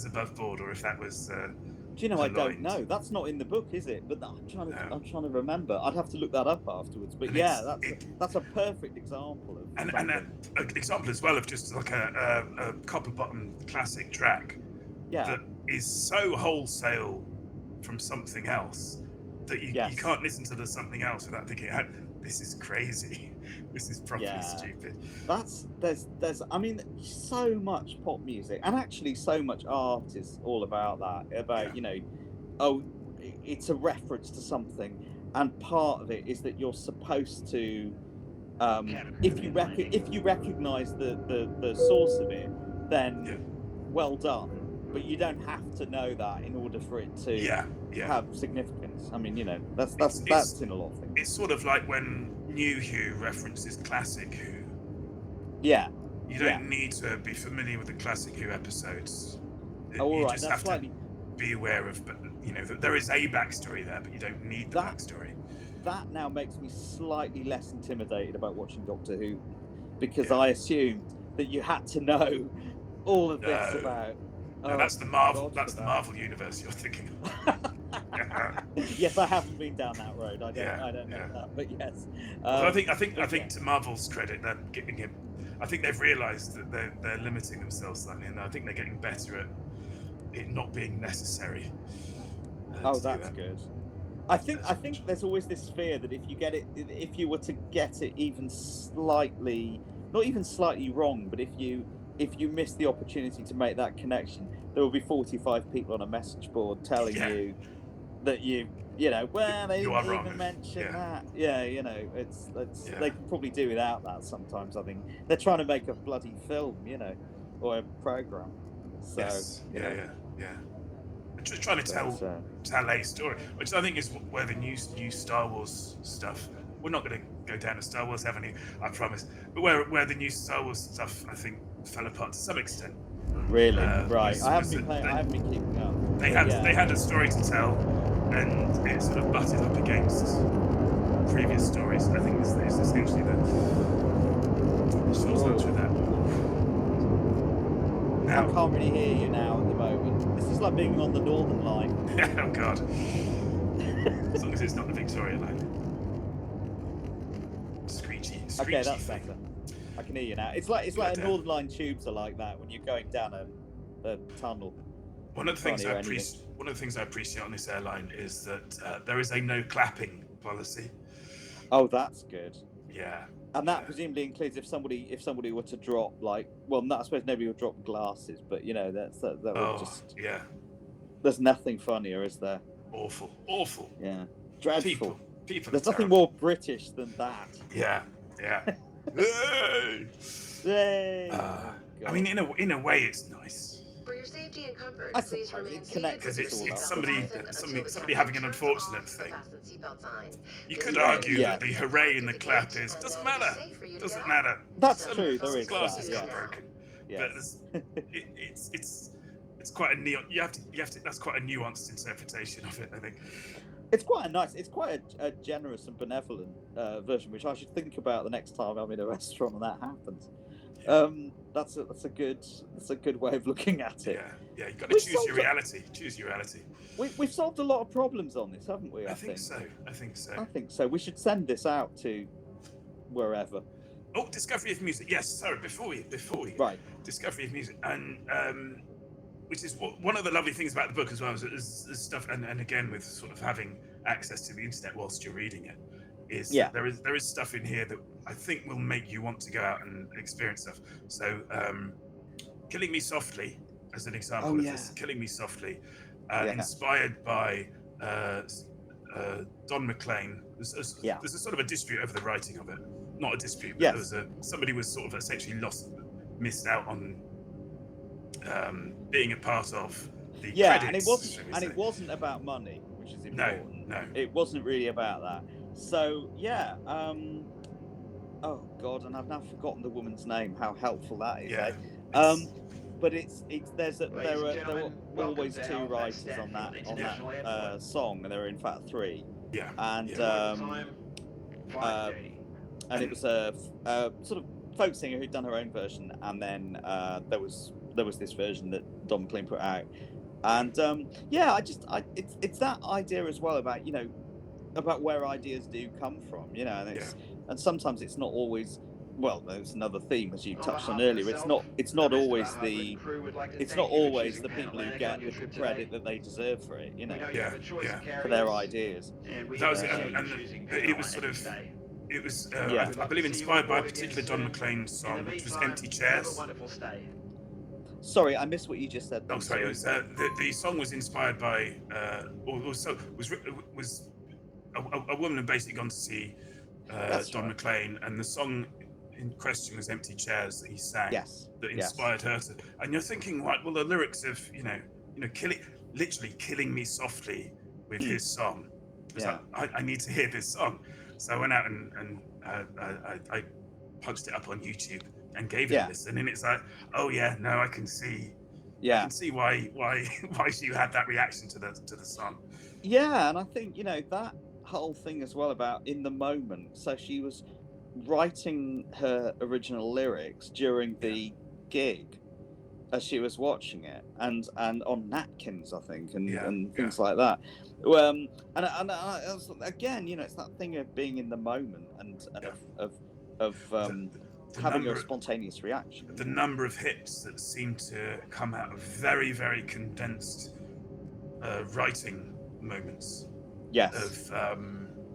above board or if that was. Do you know? I don't know. That's not in the book, is it? But I'm trying to remember. I'd have to look that up afterwards. But that's a perfect example of. And an example as well of just like a copper bottom classic track. Yeah. That is so wholesale from something else that you can't listen to the something else without thinking, this is crazy. This is properly stupid. There's so much pop music, and actually so much art is all about that. About it's a reference to something, and part of it is that you're supposed to, if you recognise the source of it, then well done. But you don't have to know that in order for it to have significance. I mean, that's in a lot of things. It's sort of like when New Who references classic Who. Yeah. You don't need to be familiar with the classic Who episodes. You just have to be aware of, that there is a backstory there, but you don't need the backstory. That now makes me slightly less intimidated about watching Doctor Who, because I assumed that you had to know all of this about. No, that's the Marvel. That's the Marvel universe you're thinking of. Yes, I haven't been down that road. I don't know that, but yes. I think to Marvel's credit, they're giving him. I think they've realised that they're limiting themselves slightly, and I think they're getting better at it not being necessary. That's good. I think there's always this fear that if you were to get it even slightly, not even slightly wrong, but if you miss the opportunity to make that connection, there will be 45 people on a message board telling you that they didn't even mention that. It's they can probably do without that sometimes. I think they're trying to make a bloody film, or a program. So just trying to tell a story, which I think is where the new Star Wars stuff. We're not going to go down a Star Wars avenue, I promise. But where the new Star Wars stuff, I think, fell apart to some extent. Really? Right. I haven't been keeping up. They had a story to tell, and it sort of butted up against previous stories. I think is essentially the short answer to that. Now, I can't really hear you now at the moment. This is like being on the Northern Line. Oh God! As long as it's not the Victoria Line. Screechy. Okay, that's better. I can hear you now. It's like a Northern Line tubes are like that when you're going down a tunnel. One of the things I appreciate on this airline is that there is a no clapping policy. Oh, that's good. Yeah. And that presumably includes if somebody were to drop I suppose nobody would drop glasses, but that would just. Yeah. There's nothing funnier, is there? Awful. Yeah. Dreadful. People. There's nothing more British than that. Yeah. Yay! I mean, in a way, it's nice. For your your safety and comfort, I please suppose remain it seated connects with Because your all it's up. somebody seatbelt fastened until the somebody captain having an turns unfortunate off the thing. fasten seatbelt sign. You This could sign argue is Yeah. that the at hooray and the gate, clap is and doesn't then it is matter. safe for you to Doesn't get matter. That's Some true. There Some is glasses that. got Yes. broken. Yes. But it's quite a you have to that's quite a nuanced interpretation of it, I think. It's quite a generous and benevolent version, which I should think about the next time I'm in a restaurant and that happens. That's a good way of looking at it. Yeah, you've got to choose your reality. Choose your reality. We've solved a lot of problems on this, haven't we? I think so. I think so. We should send this out to wherever. Oh, Discovery of Music. Yes, sorry. Before we Right. Discovery of Music, and which is one of the lovely things about the book as well is stuff, and again with sort of having access to the internet whilst you're reading it, is there is stuff in here that I think will make you want to go out and experience stuff. So, Killing Me Softly, as an example of this, Killing Me Softly, inspired by Don McLean. There's a sort of a dispute over the writing of it. Not a dispute, but there was somebody was sort of essentially missed out on being a part of the credits. And it wasn't about money, which is important. No. It wasn't really about that. So oh God, and I've now forgotten the woman's name. How helpful that is. Yeah. But there were always two writers on that song, and there were in fact three. Yeah. And and it was a sort of folk singer who'd done her own version, and then there was this version that Don McLean put out, and it's that idea as well about where ideas do come from, and and sometimes it's not always. Well, there's another theme as you touched on earlier. It's not always the people who get the credit that they deserve for it, for their ideas. That was it was sort of. It was, I believe, inspired by a particular Don McLean song, which was "Empty Chairs." Sorry, I missed what you just said. Oh, sorry. It was the song was inspired by, was a woman had basically gone to see Don McLean, and the song in question was "Empty Chairs" that he sang. Yes. That inspired her to. And you're thinking, right? Well, the lyrics of literally killing me softly with his song. Yeah. Like, I need to hear this song. So I went out and I punched it up on YouTube and gave it a listen, and it's like, oh yeah, no, I can see why she had that reaction to the song. Yeah, and I think that whole thing as well about in the moment. So she was writing her original lyrics during the gig as she was watching it, and on napkins, I think, and things like that. And again, it's that thing of being in the moment and of having a spontaneous reaction. The number of hits that seem to come out of very, very condensed writing moments. Yes.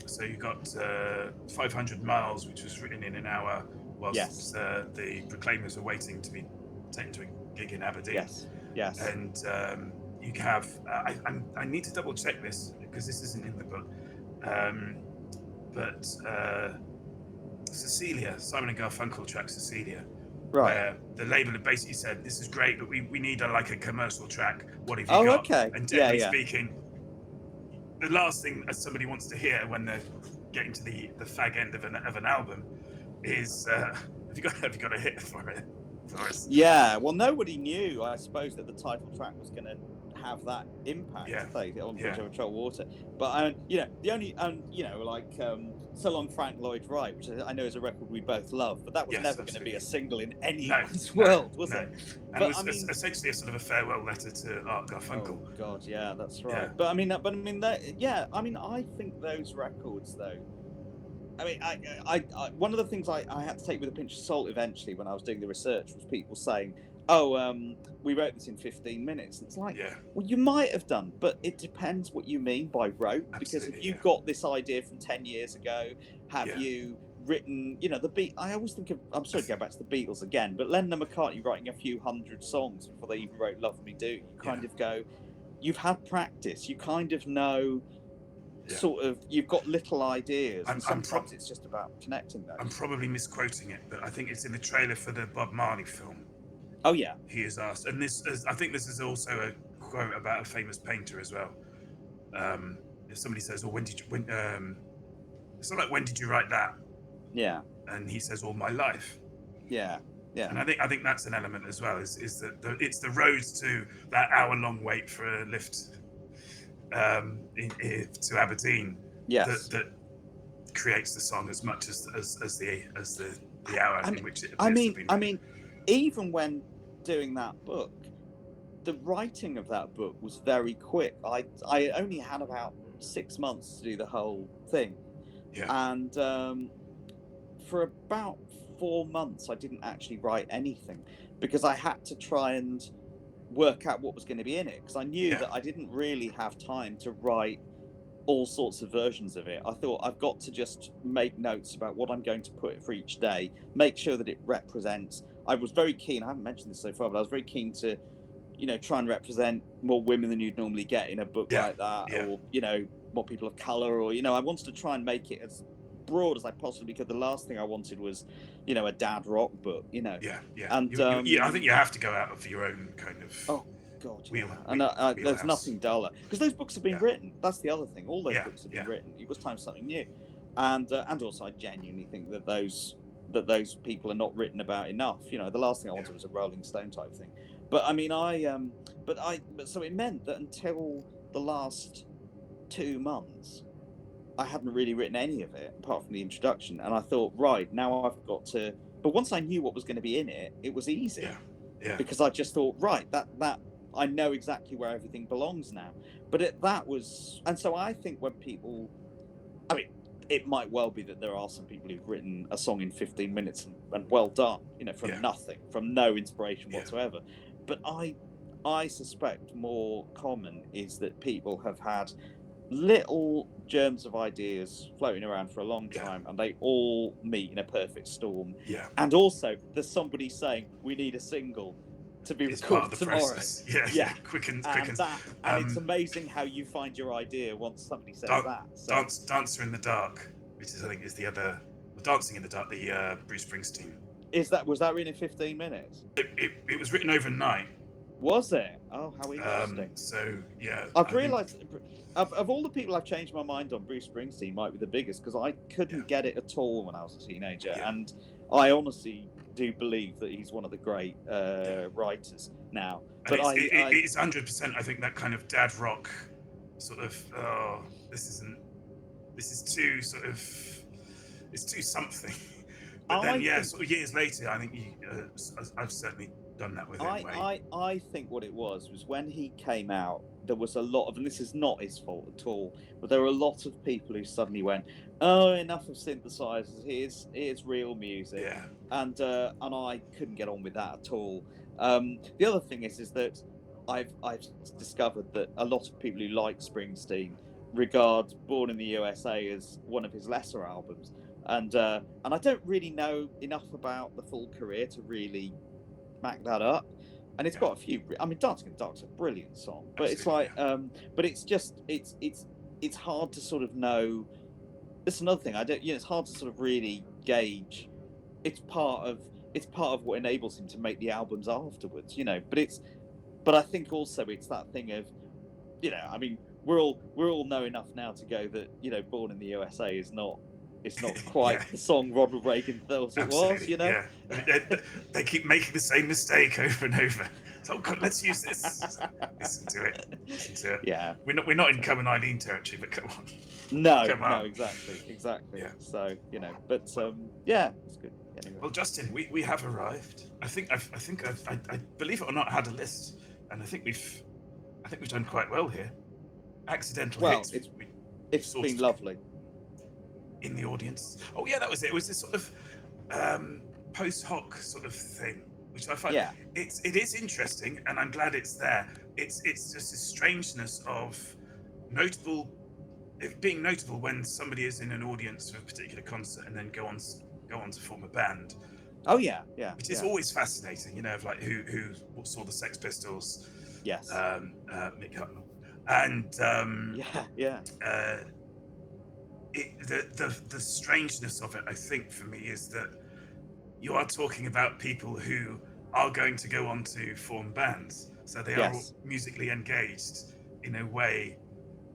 So you got 500 Miles, which was written in an hour, whilst the Proclaimers were waiting to be taken to a gig in Aberdeen. Yes. And you have I need to double check this because this isn't in the book, but Cecilia, Simon and Garfunkel track Cecilia, right? Where the label had basically said, "This is great, but we need a commercial track. What have you got?" Okay. And generally speaking, the last thing that somebody wants to hear when they're getting to the fag end of an album is, "Have you got a hit for it?" Yeah, well, nobody knew, I suppose, that the title track was going to have that impact on Bridge Over Troubled Water. But the only So Long Frank Lloyd Wright, which I know is a record we both love, but that was never going to be a single in anyone's world, was it? And it was essentially a sort of a farewell letter to Art Garfunkel. Oh God, yeah, that's right. Yeah. But I think those records though. I one of the things I had to take with a pinch of salt eventually when I was doing the research was people saying, we wrote this in 15 minutes. And it's like, well, you might have done, but it depends what you mean by wrote. Because if you got this idea from 10 years ago, have you written, the beat? I always think of, I'm sorry to go back to the Beatles again, but Lennon and McCartney writing a few hundred songs before they even wrote Love Me Do. You kind of go, you've had practice. You kind of know. Sort of, you've got little ideas, and sometimes it's just about connecting those. I'm probably misquoting it, but I think it's in the trailer for the Bob Marley film. Oh yeah. he is asked, and I think this is also a quote about a famous painter as well. If somebody says, "Oh, it's not like when did you write that?" Yeah. And he says, "All my life." Yeah. Yeah. And I think that's an element as well. Is that it's the roads to that hour-long wait for a lift to Aberdeen Yes. that creates the song as much as the hour in which it appears I to mean, be. I mean, even when doing that book, the writing of that book was very quick. I only had about 6 months to do the whole thing, and for about 4 months I didn't actually write anything because I had to try and work out what was going to be in it, because I knew that I didn't really have time to write all sorts of versions of it. I thought I've got to just make notes about what I'm going to put for each day, make sure that it represents. I was very keen, I haven't mentioned this so far, but I was very keen to, try and represent more women than you'd normally get in a book like that, or, more people of color, or, I wanted to try and make it as broad as I possibly could. The last thing I wanted was, a dad rock book, And I think you have to go out of your own kind of. Oh God, and there's nothing duller, because those books have been written. That's the other thing. All those books have been written. It was time for something new, and also I genuinely think that those people are not written about enough. The last thing I wanted was a Rolling Stone type thing. But I mean, so it meant that until the last 2 months, I hadn't really written any of it apart from the introduction, and I thought, right, now I've got to. But once I knew what was going to be in it, it was easy. Because I just thought, right, that I know exactly where everything belongs now. But that was, and so I think when people, I mean, it might well be that there are some people who've written a song in 15 minutes and well done, from nothing, from no inspiration whatsoever. But I suspect more common is that people have had little germs of ideas floating around for a long time, and they all meet in a perfect storm. And also there's somebody saying we need a single to be recorded tomorrow. Quicken. And it's amazing how you find your idea once somebody says that. So. Dancer in the Dark, which I think is the other. Dancing in the Dark, the Bruce Springsteen. Was that written in 15 minutes? It was written overnight. Was it? Oh, how interesting. I've realised, of all the people I've changed my mind on, Bruce Springsteen might be the biggest, because I couldn't get it at all when I was a teenager, and I honestly do believe that he's one of the great writers now. But it's 100%. I think that kind of dad rock sort of. This is too sort of. It's too something. But then, sort of years later, I think I've certainly done that with him. I think what it was when he came out, there was a lot of, and this is not his fault at all, but there were a lot of people who suddenly went, "Oh, enough of synthesizers. Here's real music." And I couldn't get on with that at all. The other thing is that I've discovered that a lot of people who like Springsteen regard Born in the USA as one of his lesser albums, and I don't really know enough about the full career to really back that up. And it's got a few. I mean, Dancing in the Dark's a brilliant song, but it's like, but it's just it's hard to sort of know. That's another thing. It's hard to sort of really gauge. It's part of what enables him to make the albums afterwards, But I think also it's that thing of, I mean, we're all know enough now to go that Born in the USA is not. It's not quite the song Ronald Reagan thought it was, Yeah. They keep making the same mistake over and over. So let's use this. Listen to it. Yeah. We're not in Come and Eileen territory, but come on. No, exactly. Yeah. So but it's good. Anyway. Well, Justin, we have arrived. I believe it or not, had a list, and I think we've done quite well here. Accidental hits. It's been lovely. In the audience. Oh yeah, that was it. It was this sort of post hoc sort of thing, which I find it is interesting, and I'm glad it's there. It's just this strangeness of being notable when somebody is in an audience for a particular concert and then go on to form a band. Oh yeah. Which is always fascinating, of like who saw the Sex Pistols. Yes. Mick Hucknall. And the strangeness of it, I think, for me, is that you are talking about people who are going to go on to form bands. So they are all musically engaged in a way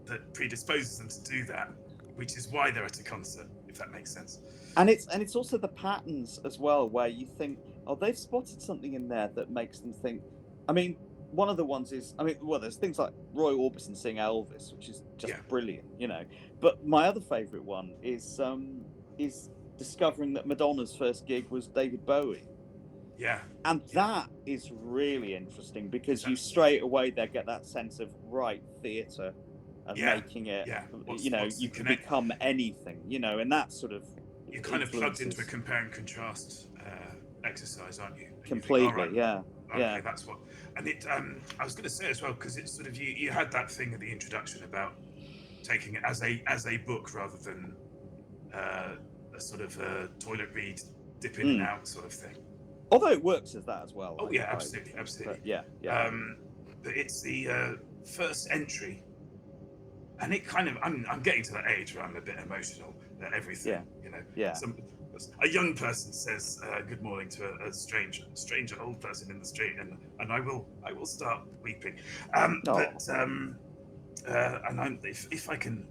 that predisposes them to do that, which is why they're at a concert, if that makes sense. And it's also the patterns as well, where you think, oh, they've spotted something in there that makes them think. I mean, one of the ones is, there's things like Roy Orbison sing Elvis, which is just brilliant, you know. But my other favourite one is discovering that Madonna's first gig was David Bowie. Yeah. And that is really interesting because you straight away there get that sense of theatre and making it, you can become anything, you know, and that sort of. You're kind of plugged into a compare and contrast exercise, aren't you? And completely, you think, yeah. Okay, that's what. And it, I was going to say as well, because it's sort of you had that thing at the introduction about taking it as a book rather than a sort of a toilet read, dip in and out sort of thing. Although it works as that as well. Oh yeah, absolutely. But yeah. But it's the first entry, and it kind of I'm getting to that age where I'm a bit emotional at everything. You know. Yeah. A young person says good morning to a stranger old person in the street, and I will start weeping. And if I can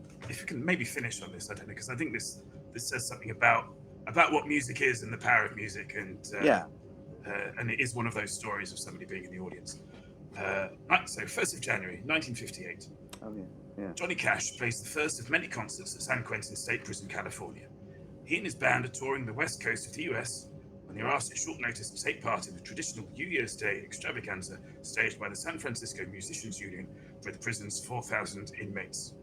maybe finish on this, I don't know, because I think this says something about what music is and the power of music, and it is one of those stories of somebody being in the audience. So 1st of January 1958. Oh yeah. Johnny Cash plays the first of many concerts at San Quentin State Prison, California. He and his band are touring the west coast of the US when they are asked at short notice to take part in the traditional New Year's Day extravaganza staged by the San Francisco Musicians Union for the prison's 4,000 inmates.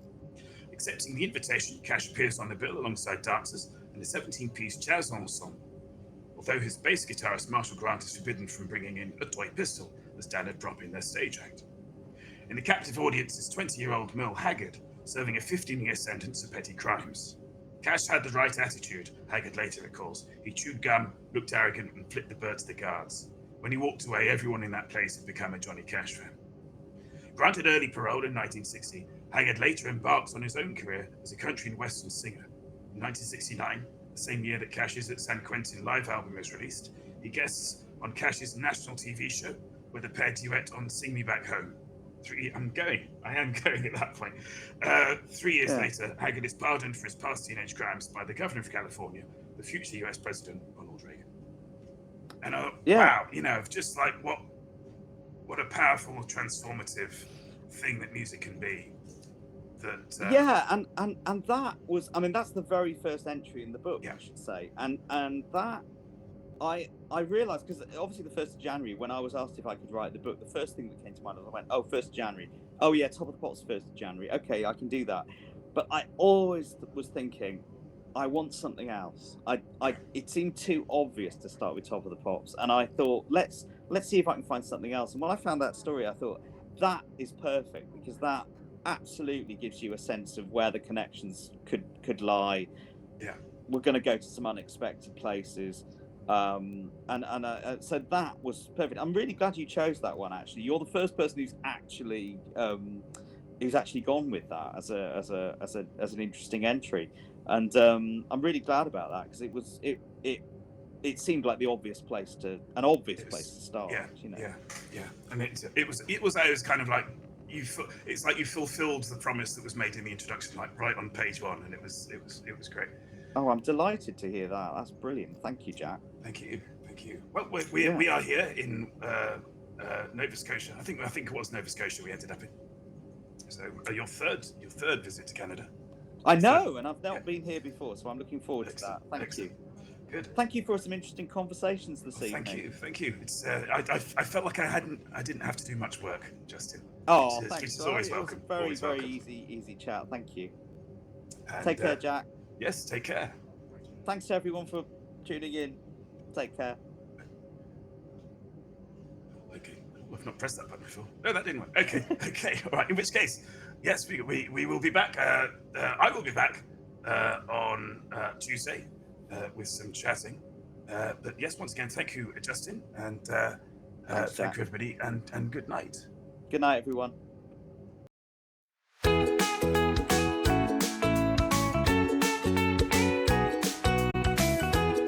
Accepting the invitation, Cash appears on the bill alongside dancers and a 17-piece jazz ensemble, although his bass guitarist Marshall Grant is forbidden from bringing in a toy pistol, the standard prop in their stage act. In the captive audience is 20-year-old Merle Haggard, serving a 15-year sentence for petty crimes. Cash had the right attitude, Haggard later recalls. He chewed gum, looked arrogant, and flipped the bird to the guards. When he walked away, everyone in that place had become a Johnny Cash fan. Granted early parole in 1960, Haggard later embarks on his own career as a country and western singer. In 1969, the same year that Cash's at San Quentin live album is released, he guests on Cash's national TV show, where the pair duet on Sing Me Back Home. I am going at that point. 3 years later, Haggard is pardoned for his past teenage crimes by the governor of California, the future US President Ronald Reagan. And wow, you know, just like what a powerful, transformative thing that music can be. That and that was, that's the very first entry in the book, I should say, and that I realised, because obviously the 1st of January, when I was asked if I could write the book, the first thing that came to mind was I went, 1st of January. Oh yeah, Top of the Pops 1st of January. Okay, I can do that. But I always was thinking, I want something else. It seemed too obvious to start with Top of the Pops, and I thought, let's see if I can find something else. And when I found that story, I thought that is perfect, because that absolutely gives you a sense of where the connections could lie. Yeah, we're going to go to some unexpected places. So that was perfect. I'm really glad you chose that one. Actually, you're the first person who's actually gone with that as an interesting entry, and I'm really glad about that, because it seemed like the obvious place to start. Yeah. And it was kind of like it's like you fulfilled the promise that was made in the introduction, like right on page 1, and it was great. Oh, I'm delighted to hear that. That's brilliant. Thank you, Jack. Thank you. Well, we are here in Nova Scotia. I think it was Nova Scotia we ended up in. So your third visit to Canada. I know, and I've not been here before, so I'm looking forward to that. Thank you. Good. Thank you for some interesting conversations this evening. Thank you. It's I felt like I didn't have to do much work, Justin. Oh, thanks. Which is always welcome. Very easy chat. Thank you. And, take care, Jack. Yes, take care. Thanks to everyone for tuning in. Take care. Okay, I've not pressed that button before. No, that didn't work. Okay, all right. In which case, yes, we will be back. I will be back on Tuesday with some chatting. But yes, once again, thank you, Justin, and thank you, everybody, and good night. Good night, everyone.